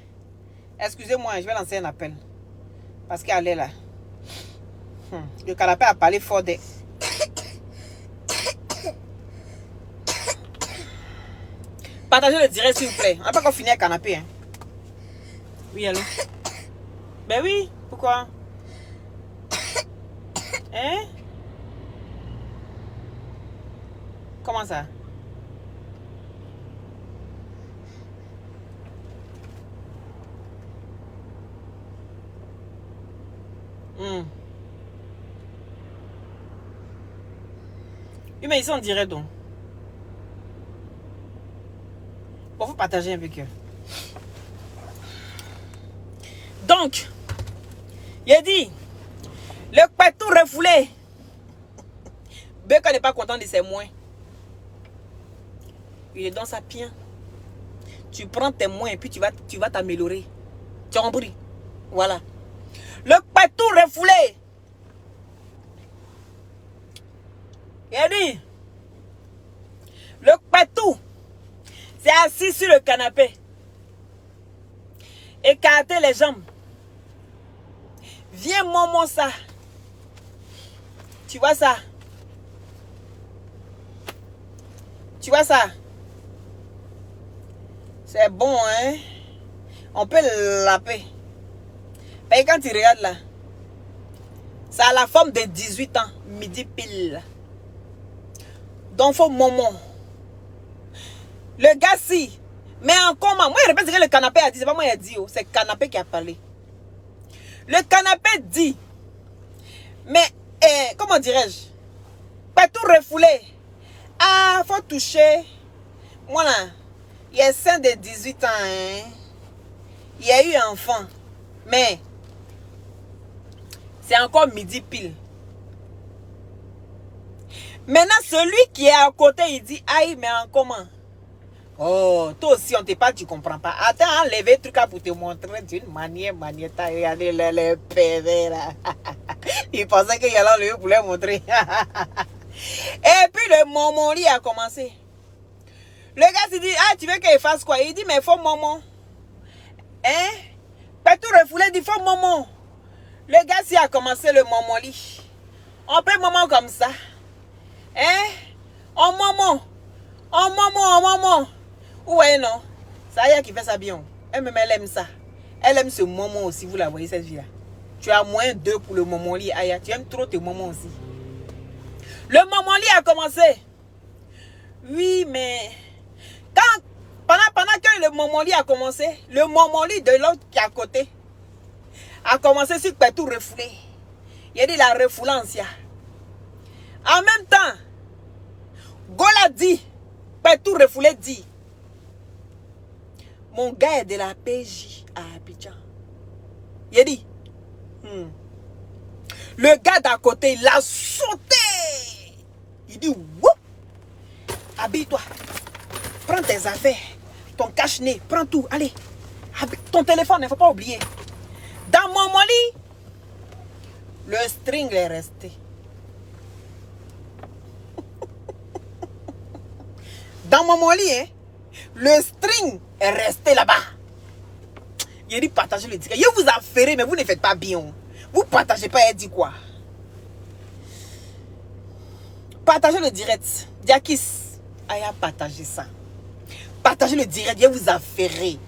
Excusez-moi, je vais lancer un appel. Parce qu'elle est là. Le canapé a parlé fort de... Partagez le direct s'il vous plaît. On n'a pas encore fini le canapé. Hein. Oui, allô? Ben oui, pourquoi? Hein? Comment ça? Oui, mais ils sont en direct donc. Bon, faut partager avec eux. Donc, il a dit, le pétou refoulé, Beka n'est pas content de ses moins. Il est dans sa pien. Tu prends tes moins et puis tu vas t'améliorer. Tu as compris? Voilà. Le patou refoulé. Il a dit. Le patou. C'est assis sur le canapé. Écartez les jambes. Viens, maman, ça. Tu vois ça? Tu vois ça? C'est bon, hein? On peut le laper. Et quand tu regardes là, ça a la forme de 18 ans, midi pile. Donc, faut maman. Le gars, si. Mais en comment? Moi, je répète ce que le canapé a dit. C'est pas moi qui a dit. C'est le canapé qui a parlé. Le canapé dit. Mais, comment dirais-je? Pas tout refoulé. Ah, faut toucher. Voilà. Il y a 5 de 18 ans. Hein? Il y a eu un enfant. Mais, c'est encore midi pile. Maintenant, celui qui est à côté, il dit, aïe, mais en comment? Oh, toi aussi, on te parle, tu comprends pas. Attends, enlève le truc pour te montrer d'une manière, t'as regardé les pédés là. Il pensait qu'il allait enlever pour les montrer. Et puis le momoli a commencé. Le gars s'est dit, ah, tu veux qu'il fasse quoi? Il dit, mais faut maman. Hein? Pas tout refoulé, il dit, faut maman. Le gars s'y a commencé le momoli. On peut maman comme ça. Hein? En maman. En maman, en maman. Ouais, non. Ça y est qui fait ça bien. Elle-même, elle aime ça. Elle aime ce moment aussi. Vous la voyez, cette fille-là. Tu as moins 2 pour le moment lit. Aya, tu aimes trop tes moments aussi. Le moment lit a commencé. Oui, mais... Pendant que le moment lit a commencé, le moment lit de l'autre qui est à côté a commencé sur tout refoulé. Il a dit la refoulance. En même temps, Gola dit, tout refoulé dit, mon gars est de la PJ à Abidjan. Il a dit, le gars d'à côté, il a sauté. Il dit, woup, habille-toi, prends tes affaires, ton cache-nez, prends tout, allez, ton téléphone, il ne faut pas oublier. Dans mon lit, le string est resté. Dans mon lit, hein, le string est resté là-bas. Il a dit partagez le direct. Il vous a ferré, mais vous ne faites pas bien. Vous partagez pas, il dit quoi? Partagez le direct. Diakis, a partagé ça. Partagez le direct, il vous a ferré.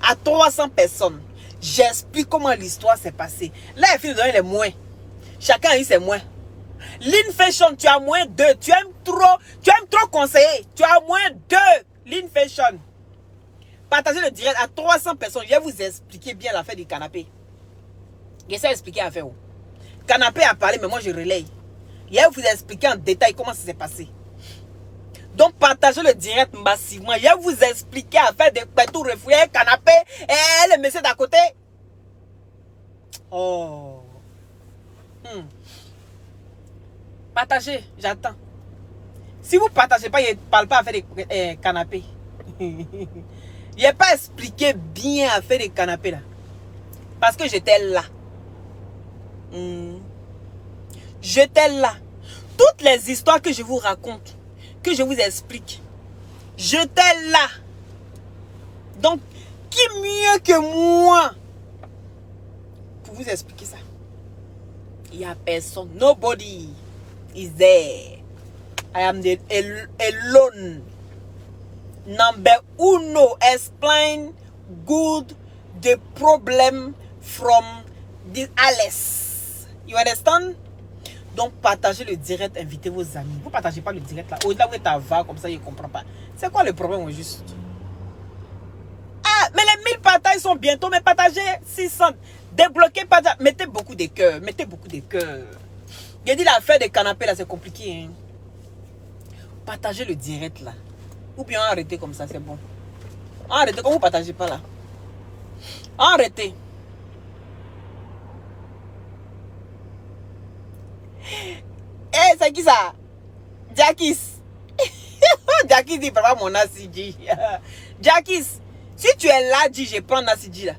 À 300 personnes. J'explique comment l'histoire s'est passée. Là, il fait donner les moins. Chacun a eu ses moins. Lean Fashion, tu as moins 2. Tu aimes trop conseiller. Tu as moins 2. Lean Fashion. Partagez le direct à 300 personnes. Je vais vous expliquer bien l'affaire du canapé. J'essaie d'expliquer l'affaire. Canapé a parlé, mais moi je relaye. Je vais vous expliquer en détail comment ça s'est passé. Donc partagez le direct massivement. Je vais vous expliquer l'affaire de Petou refoulé, canapé et le monsieur d'à côté. Oh. Partagez, j'attends. Si vous ne partagez pas, je ne parle pas à faire des canapés. Je n'ai pas expliqué bien à faire des canapés là. Parce que j'étais là. J'étais là. Toutes les histoires que je vous raconte, que je vous explique, j'étais là. Donc, qui mieux que moi pour vous expliquer ça? Il n'y a personne. Nobody is there. I am the alone. Number uno. Explain good the problem from this Alice. You understand? Donc, partagez le direct, invitez vos amis. Vous ne partagez pas le direct là. Au-delà, vous êtes à va, comme ça, il ne comprend pas. C'est quoi le problème au juste? Ah, mais les 1000 partages sont bientôt, mais partagez 600. Débloquez, mettez beaucoup de cœurs. Mettez beaucoup de cœurs. J'ai dit l'affaire des canapés là, c'est compliqué. Hein? Partagez le direct là. Ou bien arrêtez comme ça, c'est bon. Arrêtez comme vous ne partagez pas là. Arrêtez. Eh, c'est qui ça? Jackis. Jackis dit, prends pas mon Nasiji. Jackis, si tu es Ladji, je prends Nasiji là.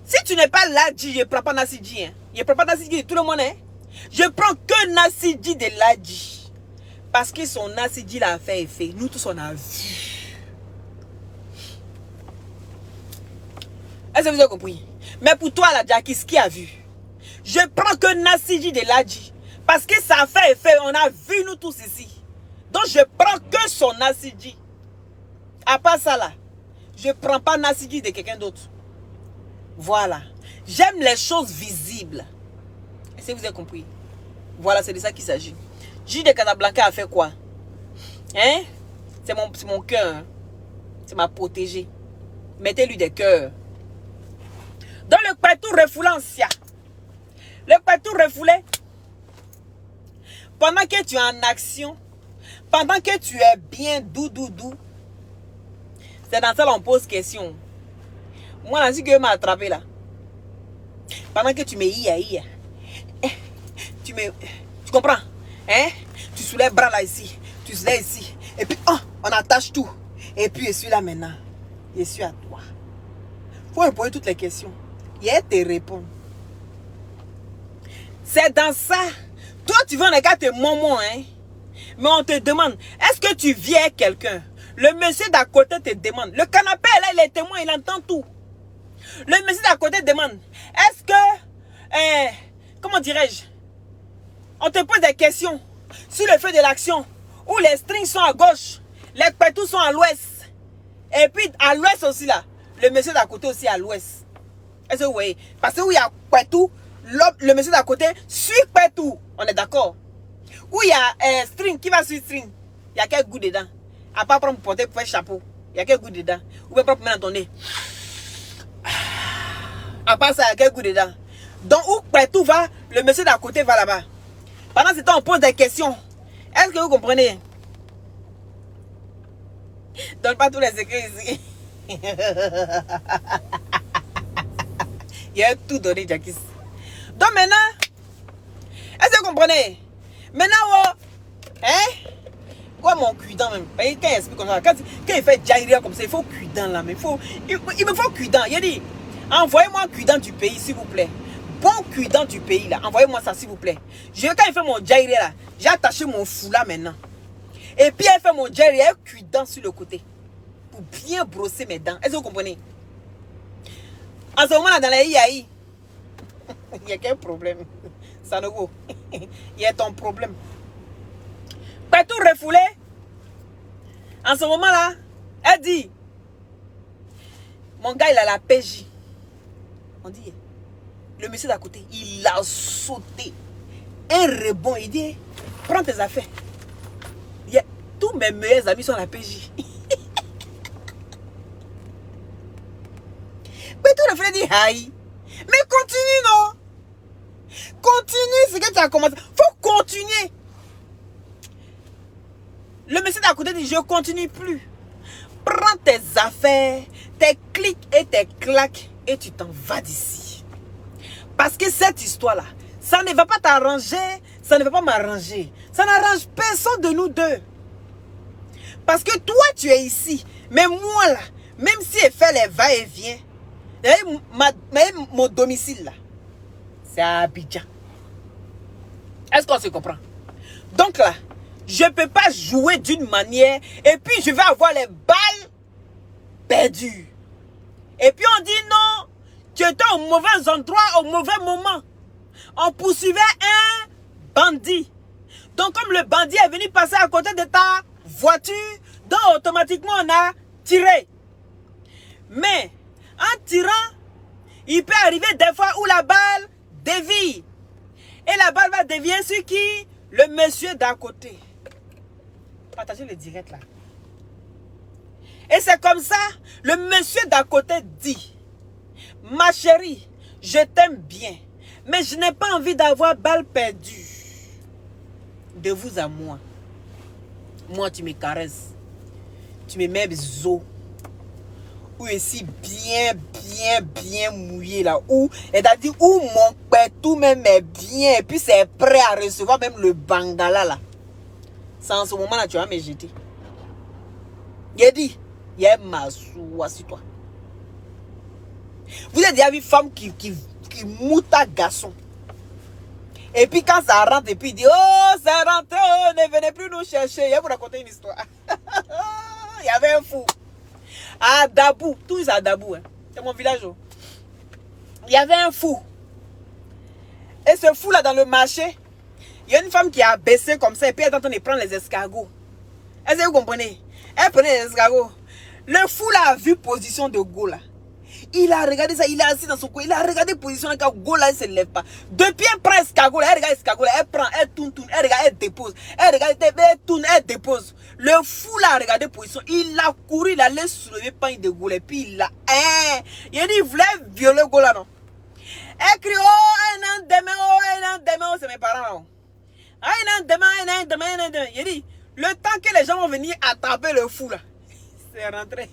Si tu n'es pas Ladji, je prends pas Nasiji. Hein. Je prends pas Nasiji de tout le monde. Hein. Je prends que Nasiji de Ladji. Parce que son Nasiji là a fait effet. Nous tous on a vu. Est-ce que vous avez compris? Mais pour toi là, Jackis, qui a vu? Je prends que Nasiji de Ladji. Parce que ça a fait effet. On a vu nous tous ici. Donc je prends que son Nasiji. À part ça là, je prends pas Nasiji de quelqu'un d'autre. Voilà. J'aime les choses visibles. Est-ce que vous avez compris? Voilà, c'est de ça qu'il s'agit. J de Casablanca a fait quoi? Hein? C'est mon cœur. Hein? C'est ma protégée. Mettez-lui des cœurs. Dans le Kwetu Refoulencia. Le Kwetu refoulé. Pendant que tu es en action, pendant que tu es bien doux, c'est dans ça qu'on pose question. Moi, là, si que m'a attrapé là. Pendant que tu me tu comprends? Hein? Tu soulèves bras là ici, tu soulèves ici. Et puis, oh, on attache tout. Et puis, je suis là maintenant. Je suis à toi. Faut me poser toutes les questions. Et elle te répond. C'est dans ça. Toi, tu veux en regarder tes moments, hein? Mais on te demande, est-ce que tu vis avec quelqu'un? Le monsieur d'à côté te demande. Le canapé, là, il est témoin, il entend tout. Le monsieur d'à côté demande, est-ce que, comment dirais-je? On te pose des questions sur le feu de l'action, où les strings sont à gauche, les pétous sont à l'ouest. Et puis, à l'ouest aussi, là, le monsieur d'à côté aussi à l'ouest. Est-ce que vous voyez? Parce que où il y a pétou, le monsieur d'à côté suit pétou. On est d'accord? Où il y a string, qui va sur string? Il y a quel goût dedans? À part prendre pour porter pour faire chapeau. Il y a quel goût dedans? Ou bien prendre dans ton nez. À part ça, il y a quel goût dedans? Donc, où pétou va, le monsieur d'à côté va là-bas. Pendant ce temps, on pose des questions. Est-ce que vous comprenez? Donne pas tous les secrets ici. Il a tout donné, Jackis. Donc maintenant, est-ce que vous comprenez? Maintenant, oh, hein? Ouais, mon cuidant même. Quand il explique comme ça, quand il fait jaillir comme ça, il faut cuidant là. Mais il me faut cuidant. Il a dit, envoyez-moi un cuidant du pays, s'il vous plaît. Bon cuidant du pays là. Envoyez-moi ça, s'il vous plaît. Quand il fait mon jaillir là, j'ai attaché mon foulard maintenant. Et puis, elle fait mon jaillir, elle cuidant sur le côté. Pour bien brosser mes dents. Est-ce que vous comprenez? En ce moment là, dans la IAI, il y a quel problème? Ça ne vaut. Il y a ton problème. Pas tout refoulé. En ce moment là, elle dit, mon gars il a la PJ. On dit, le monsieur d'à côté, il a sauté. Un rebond, il dit, prends tes affaires. Tous mes meilleurs amis sont à la PJ. Mais tout le frère dit aïe. Mais continue, non? Continue ce que tu as commencé. Faut continuer. Le monsieur d'à côté dit, je continue plus. Prends tes affaires, tes clics et tes claques et tu t'en vas d'ici. Parce que cette histoire-là, ça ne va pas t'arranger, ça ne va pas m'arranger. Ça n'arrange personne de nous deux. Parce que toi, tu es ici. Mais moi, là, même si elle fait les va-et-vient, mon domicile, là, c'est à Abidjan. Est-ce qu'on se comprend? Donc là, je ne peux pas jouer d'une manière et puis je vais avoir les balles perdues. Et puis on dit non, tu étais au mauvais endroit, au mauvais moment. On poursuivait un bandit. Donc comme le bandit est venu passer à côté de ta voiture, donc automatiquement on a tiré. Mais en tirant, il peut arriver des fois où la balle dévie. Et la balle va dévier sur qui? Le monsieur d'à côté. Partagez le direct là. Et c'est comme ça, le monsieur d'à côté dit, ma chérie, je t'aime bien, mais je n'ai pas envie d'avoir balle perdue. De vous à moi. Moi, tu me caresses. Tu me mets des os. Ou ici, bien mouillé là. Où, c'est-à-dire où mon pétou même est bien. Et puis c'est prêt à recevoir même le bangala là. C'est en ce moment-là, tu vas me jeter. Il dit, il y a ma soie sur toi. Vous avez déjà vu une femme qui moute à garçon. Et puis quand ça rentre, et puis il dit, oh, ça rentre, oh, ne venez plus nous chercher. Je vais vous raconter une histoire. Il y avait un fou. À Dabou, tout ça à Dabou. Hein. C'est mon village. Oh. Il y avait un fou. Et ce fou-là, dans le marché, il y a une femme qui a baissé comme ça et puis elle est en train de prendre les escargots. Est-ce que vous comprenez? Elle prenait les escargots. Le fou là a vu position de go là. Il a regardé ça, il est assis dans son coin. Il a regardé position là, quand go là, il ne se lève pas. Depuis elle prend escargot là, elle regarde escargot là, elle prend, elle tourne, elle regarde, elle dépose. Elle regarde, elle tourne, elle dépose. Le fou là a regardé position. Il a couru, il allait soulever pain de go là. Et puis il a, il a dit, il voulait violer go là, non? Elle crie, oh, un an demain, oh, c'est mes parents. Un an demain. Il dit, le temps que les gens vont venir attraper le fou là, c'est rentré.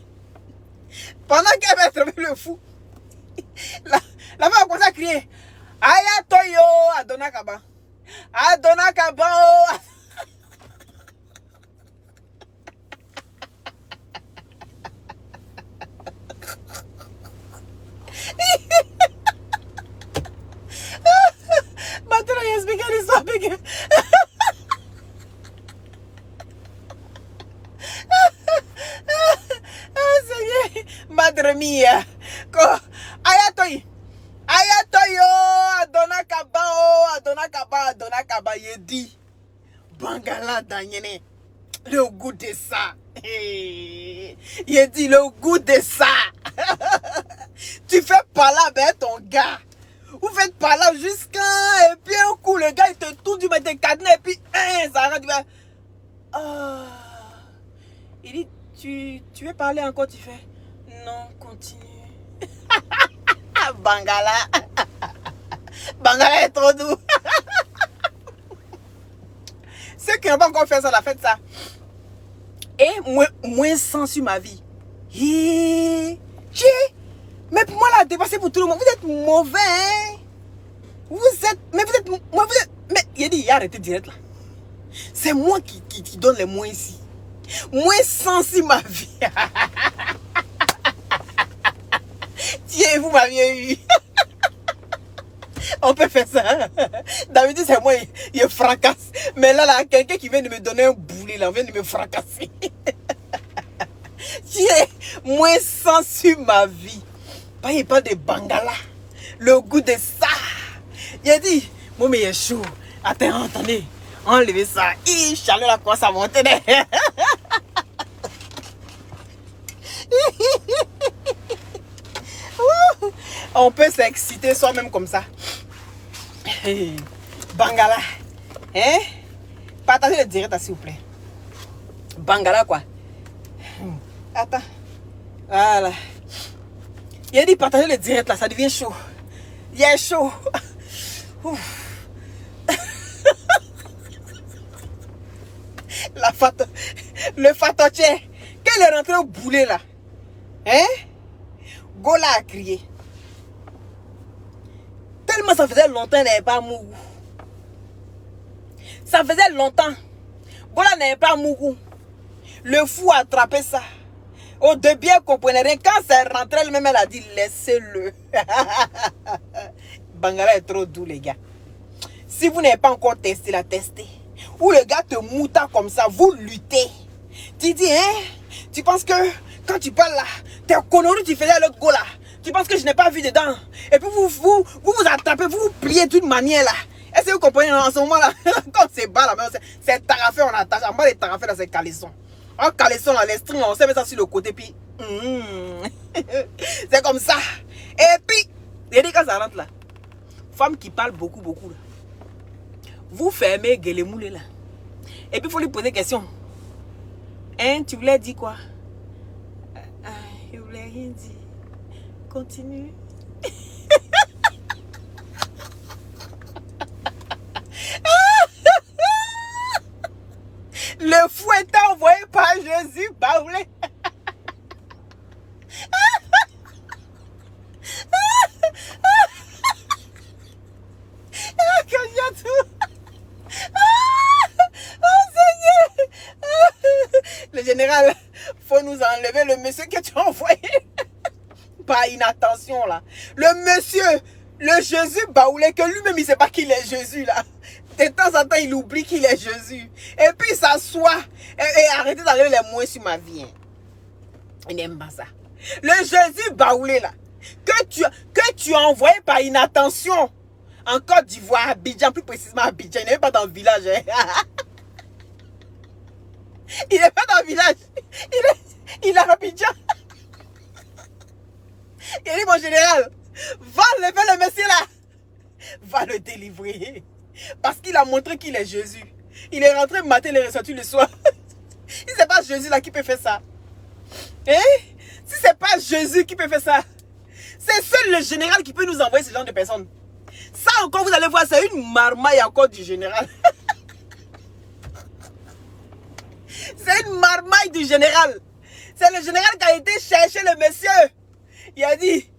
Pendant qu'elle va attraper le fou, la femme a commencé à crier, Aya Toyo, Adona Kaba. Adona Kaba, oh. Maintenant, il explique l'histoire avec elle. Madre mia. Ayatoy. Ayatoyo. Adona Kaba. Il dit. Bangala Danyene. Le goût de ça. Il dit le goût de ça. Tu fais pas là avec ton gars. Vous faites pas là jusqu'à. Et puis un coup, le gars il te tourne du matin cadenas et puis ça rentre. Il dit, tu veux parler encore, tu fais. Non, continue. Bangala. Bangala est trop doux. Ceux qui n'ont pas encore fait ça, la fête ça. Et moins sans sur ma vie. Mais pour moi, là, dépassé pour tout le monde. Vous êtes mauvais, hein? Mais il a dit, arrêtez direct là. C'est moi qui donne les moins ici. Moins sans sur ma vie. Tiens, vous m'aviez eu. On peut faire ça. D'habitude, c'est moi, il fracasse. Mais là, quelqu'un qui vient de me donner un boulet, là, vient de me fracasser. Tiens, moins sans sur ma vie. Il parle de Bangala. Le goût de ça. Il a dit, moi, mais il est chaud. Attends, attendez. Enlevez ça. Chaleur la quoi ça monte. On peut s'exciter soi-même comme ça. Bangala. Hein? Partagez le direct, s'il vous plaît. Bangala, quoi. Attends. Voilà. Il a dit partagez le direct, là. Ça devient chaud. Il est chaud. Le fatotier. Qu'elle est rentrée au boulet, là. Hein? Gola a crié. Tellement ça faisait longtemps qu'elle n'avait pas Mougou. Ça faisait longtemps. Gola n'avait pas Mougou. Le fou a attrapé ça. Au début, elle ne comprenait rien. Quand c'est rentré, elle-même, elle a dit laissez-le. Bangala est trop doux, les gars. Si vous n'avez pas encore testé, la testez. Ou le gars te mouta comme ça, vous luttez. Tu dis, hein? Tu penses que quand tu parles là, t'es connerie, tu faisais l'autre go là. Tu penses que je n'ai pas vu dedans. Et puis vous attrapez, vous pliez d'une manière là. Est-ce que vous comprenez en ce moment là? Quand c'est bas là, c'est tarafé, on attache. En bas les tarafés là, c'est caleçon. En caleçon là, les strings, on sait mettre ça sur le côté. Puis, c'est comme ça. Et puis, il dit quand ça rentre là, femme qui parle beaucoup là. Vous fermez Guélémoulé là. Et puis il faut lui poser question. Hein, tu voulais dire quoi? Je voulais rien dire. Continue. Le fou est envoyé par Jésus, Baoulé. Quand il y a tout. Oh Seigneur. général, faut nous enlever le monsieur que tu as envoyé. Par inattention là. Le monsieur, le Jésus baoulé, que lui-même il sait pas qu'il est Jésus là. De temps en temps, il oublie qu'il est Jésus. Et puis il s'assoit. Et arrêtez d'enlever les mots sur ma vie. Hein. Il n'aime pas ça. Le Jésus baoulé là, que tu as envoyé par inattention en Côte d'Ivoire, Abidjan, plus précisément Abidjan. Il n'est pas dans le village. Hein. Il n'est pas dans le village. Il est à Abidjan. Il dit, mon général, va lever le monsieur là. Va le délivrer. Parce qu'il a montré qu'il est Jésus. Il est rentré mater les ressorties le soir. Si c'est pas Jésus là qui peut faire ça. Hein? Si c'est pas Jésus qui peut faire ça. C'est seul le général qui peut nous envoyer ce genre de personnes. Ça encore, vous allez voir, c'est une marmaille encore du général. C'est une marmaille du général. C'est le général qui a été chercher le monsieur. Il a dit,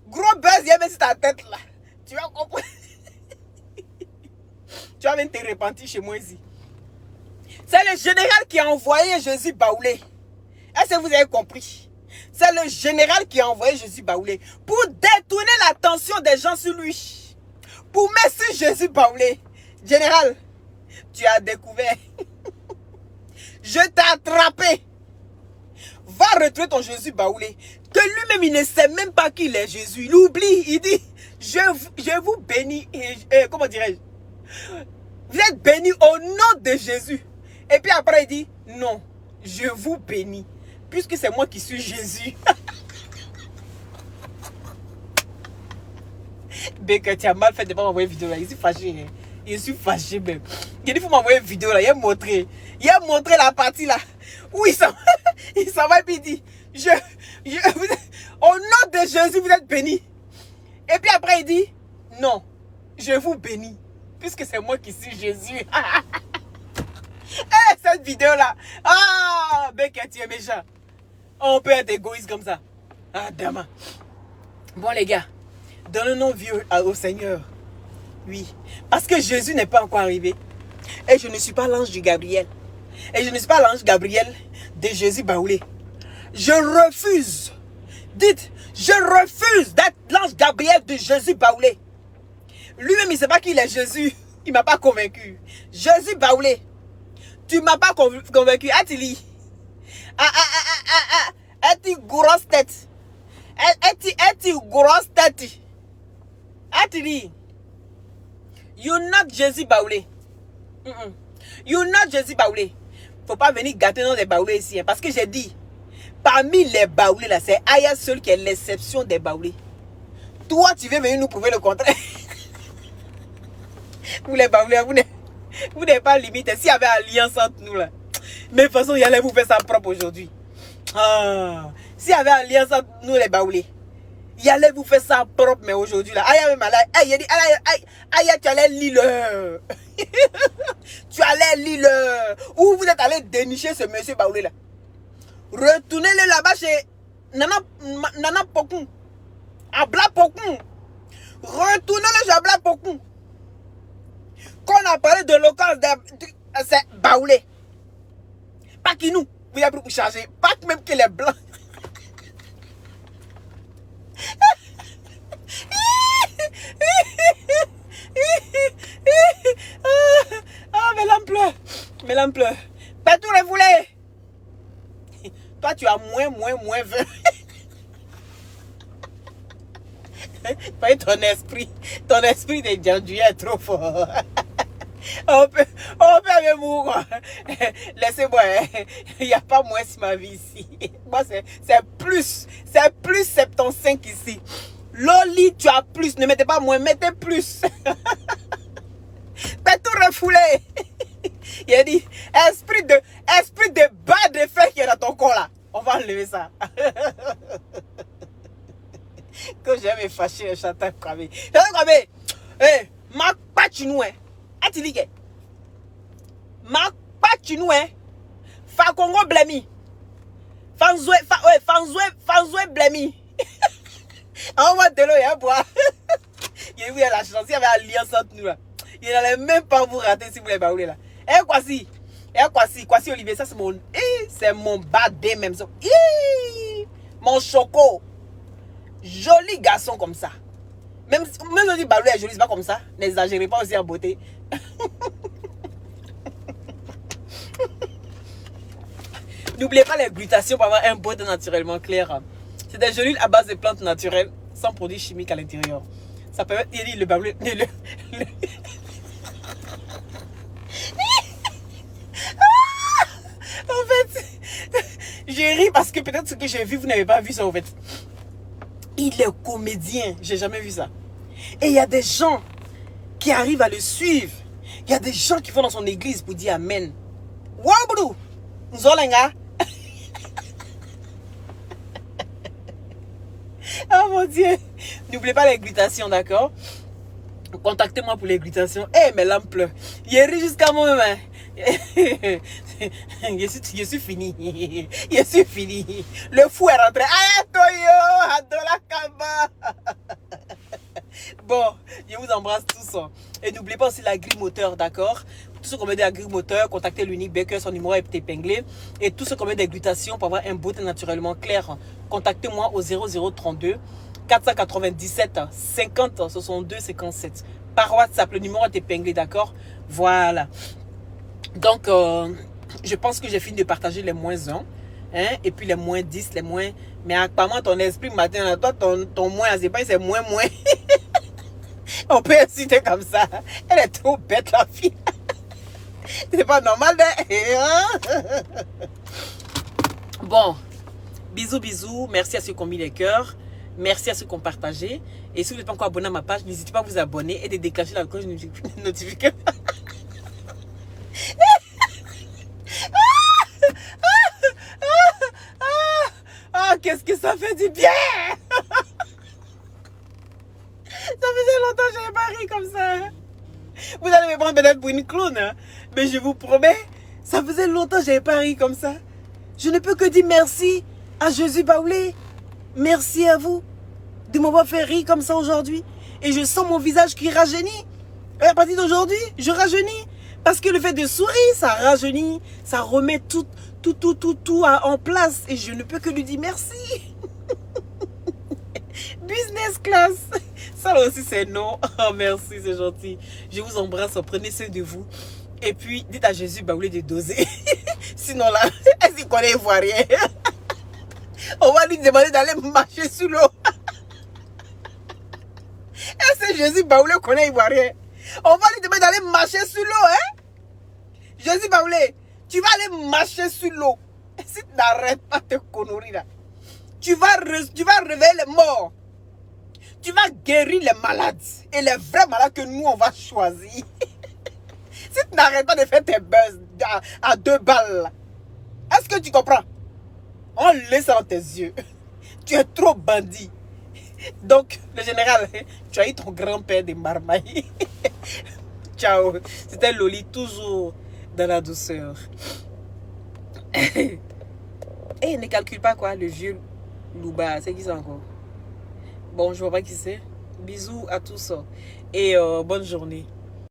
gros buzz, il y a même sur ta tête là. Tu vas comprendre. Tu vas même te repentir chez moi ici. C'est le général qui a envoyé Jésus baoulé. Est-ce que vous avez compris? C'est le général qui a envoyé Jésus baoulé pour détourner l'attention des gens sur lui. Pour mettre sur Jésus baoulé. Général, tu as découvert. Je t'ai attrapé. Va retrouver ton Jésus baoulé. Que lui-même, il ne sait même pas qu'il est Jésus. Il oublie. Il dit, je vous bénis. Comment dirais-je? Vous êtes bénis au nom de Jésus. Et puis après, il dit, non, je vous bénis. Puisque c'est moi qui suis Jésus. Béque, tu as mal fait de ne pas m'envoyer une vidéo là. Je suis fâché. Hein. Je suis fâché même. Il dit, il faut m'envoyer une vidéo là. Il a montré la partie là. Où il s'en va et puis il dit, au nom de Jésus, vous êtes bénis. Et puis après, il dit, non, je vous bénis. Puisque c'est moi qui suis Jésus. Hey, cette vidéo là. Ah, Béque, tu es méchant. On peut être égoïste comme ça. Ah, dama. Bon, les gars, donnons-nous vie au Seigneur. Oui. Parce que Jésus n'est pas encore arrivé. Et je ne suis pas l'ange du Gabriel. Et je ne suis pas l'ange Gabriel de Jésus baoulé. Je refuse. Dites, je refuse d'être l'ange Gabriel de Jésus baoulé. Lui-même, il ne sait pas qu'il est Jésus. Il ne m'a pas convaincu. Jésus baoulé. Tu ne m'as pas convaincu. Atili. Es-tu grosse tête? Es-tu grosse tête? Atili. You're not Jésus baoulé. You're not Jésus baoulé. Faut pas venir gâter dans les baoulés ici. Hein, parce que j'ai dit, parmi les baoulés là, c'est Aya seul qui est l'exception des baoulés. Toi, tu veux venir nous prouver le contraire. Vous les baoulés, vous n'êtes pas limite. S'il y avait alliance entre nous là. Mais de toute façon, il allait vous faire ça propre aujourd'hui. Ah, s'il y avait alliance entre nous les baoulés. Il allait vous faire ça propre, mais aujourd'hui là. Aya même là. Il dit, Aya, tu allais lire le. Tu allais lire le. Où vous êtes allé dénicher ce monsieur baoulé là. Retournez-le là-bas chez Nana Pokun. Abla Pokun. Retournez-le chez Abla Pokun. Quand on a parlé de local, c'est baoulé. Pas qui nous. Vous avez pris pour charger. Pas même que les blancs. Ah, mais l'ampleur. Mais l'ampleur. Mais tout le voulait. Toi, tu as moins 20. Ton esprit de Djanjouya est trop fort. On peut même mourir. Laissez-moi. Il n'y a pas moins sur ma vie ici. Moi, c'est plus 75 ici. Loli, tu as plus. Ne mettez pas moins, mettez plus. T'as tout refoulé. Il a dit, esprit de bas de fer qui est dans ton corps là. On va enlever ça. Que j'aime me fâcher le chanteur Kwame. Chanteur Kwame. Eh, ma pachinou hein. Atilige. Ma pachinou hein. Fa Congo blemi. Fanzoué blemi. On va de l'eau et boire. Il y a la chance, il y avait alliance entre nous là. Il n'allait même pas vous rater si vous les baoulez là. Eh, Kwasi. Kwasi Olivier, ça c'est mon. c'est mon badé même. Hi, mon choco. Joli garçon comme ça. Même on dit Balou est joli, c'est pas comme ça. N'exagérez pas aussi en beauté. N'oubliez pas les glutations pour avoir un beau teint naturellement clair. C'est des jolies à base de plantes naturelles, sans produits chimiques à l'intérieur. Ça permet de le Balou. En fait, j'ai ri parce que peut-être ce que j'ai vu, vous n'avez pas vu ça en fait. Il est comédien, j'ai jamais vu ça. Et il y a des gens qui arrivent à le suivre. Il y a des gens qui vont dans son église pour dire Amen. Waouh, Zolenga. Oh mon Dieu. N'oubliez pas les glutations, d'accord? Contactez-moi pour les glutations. Eh, mes lampes pleurent. Il rit jusqu'à moi-même. Je suis fini. Je suis fini. Le fou est rentré. Ayatoyo, Adola Kaba. Bon, je vous embrasse tous. Et n'oubliez pas aussi la grille moteur, d'accord? Tout ce qu'on met de la grille moteur, contactez l'Unique Baker, son numéro est épinglé. Et tout ce qu'on met des glutations pour avoir un beau teint naturellement clair, contactez-moi au 0032 497 50 62 57. Par WhatsApp, le numéro est épinglé, d'accord? Voilà. Donc, je pense que j'ai fini de partager les moins 1. Hein, et puis les moins 10, les moins... Mais apparemment, ton esprit matin, toi, ton moins, c'est moins. On peut inciter comme ça. Elle est trop bête, la fille. C'est pas normal, hein? Bon, bisous. Merci à ceux qui ont mis les cœurs. Merci à ceux qui ont partagé. Et si vous n'êtes pas encore abonné à ma page, n'hésitez pas à vous abonner et de déclencher la cloche de notification. Ah, qu'est-ce que ça fait du bien! Ça faisait longtemps que je n'avais pas ri comme ça. Vous allez me prendre peut-être pour une clown, hein? Mais je vous promets, ça faisait longtemps que je n'avais pas ri comme ça. Je ne peux que dire merci à Jésus Baoulé. Merci à vous de m'avoir fait rire comme ça aujourd'hui. Et je sens mon visage qui rajeunit. Et à partir d'aujourd'hui, je rajeunis. Parce que le fait de sourire, ça rajeunit. Ça remet tout en place. Et je ne peux que lui dire merci. Business class. Ça là aussi c'est non. Oh merci, c'est gentil. Je vous embrasse. Prenez soin de vous. Et puis, dites à Jésus Baoulé de doser. Sinon là, est-ce qu'il connaît ivoirien? On va lui demander d'aller marcher sous l'eau. Est-ce que Jésus Baoulé connaît ivoirien? On va lui demander d'aller marcher sous l'eau, hein? Jésus Baoulé, tu vas aller marcher sous l'eau. Si tu n'arrêtes pas tes conneries là, tu vas réveiller les morts. Tu vas guérir les malades. Et les vrais malades que nous, on va choisir. Si tu n'arrêtes pas de faire tes buzz à 2 balles, est-ce que tu comprends? On laisse dans tes yeux. Tu es trop bandit. Donc, le général, tu as eu ton grand-père de Marmaille. Ciao. C'était Loli, toujours dans la douceur. Eh, ne calcule pas quoi, le vieux Louba. C'est qui ça encore? Bon, je vois pas qui c'est. Bisous à tous. Et bonne journée.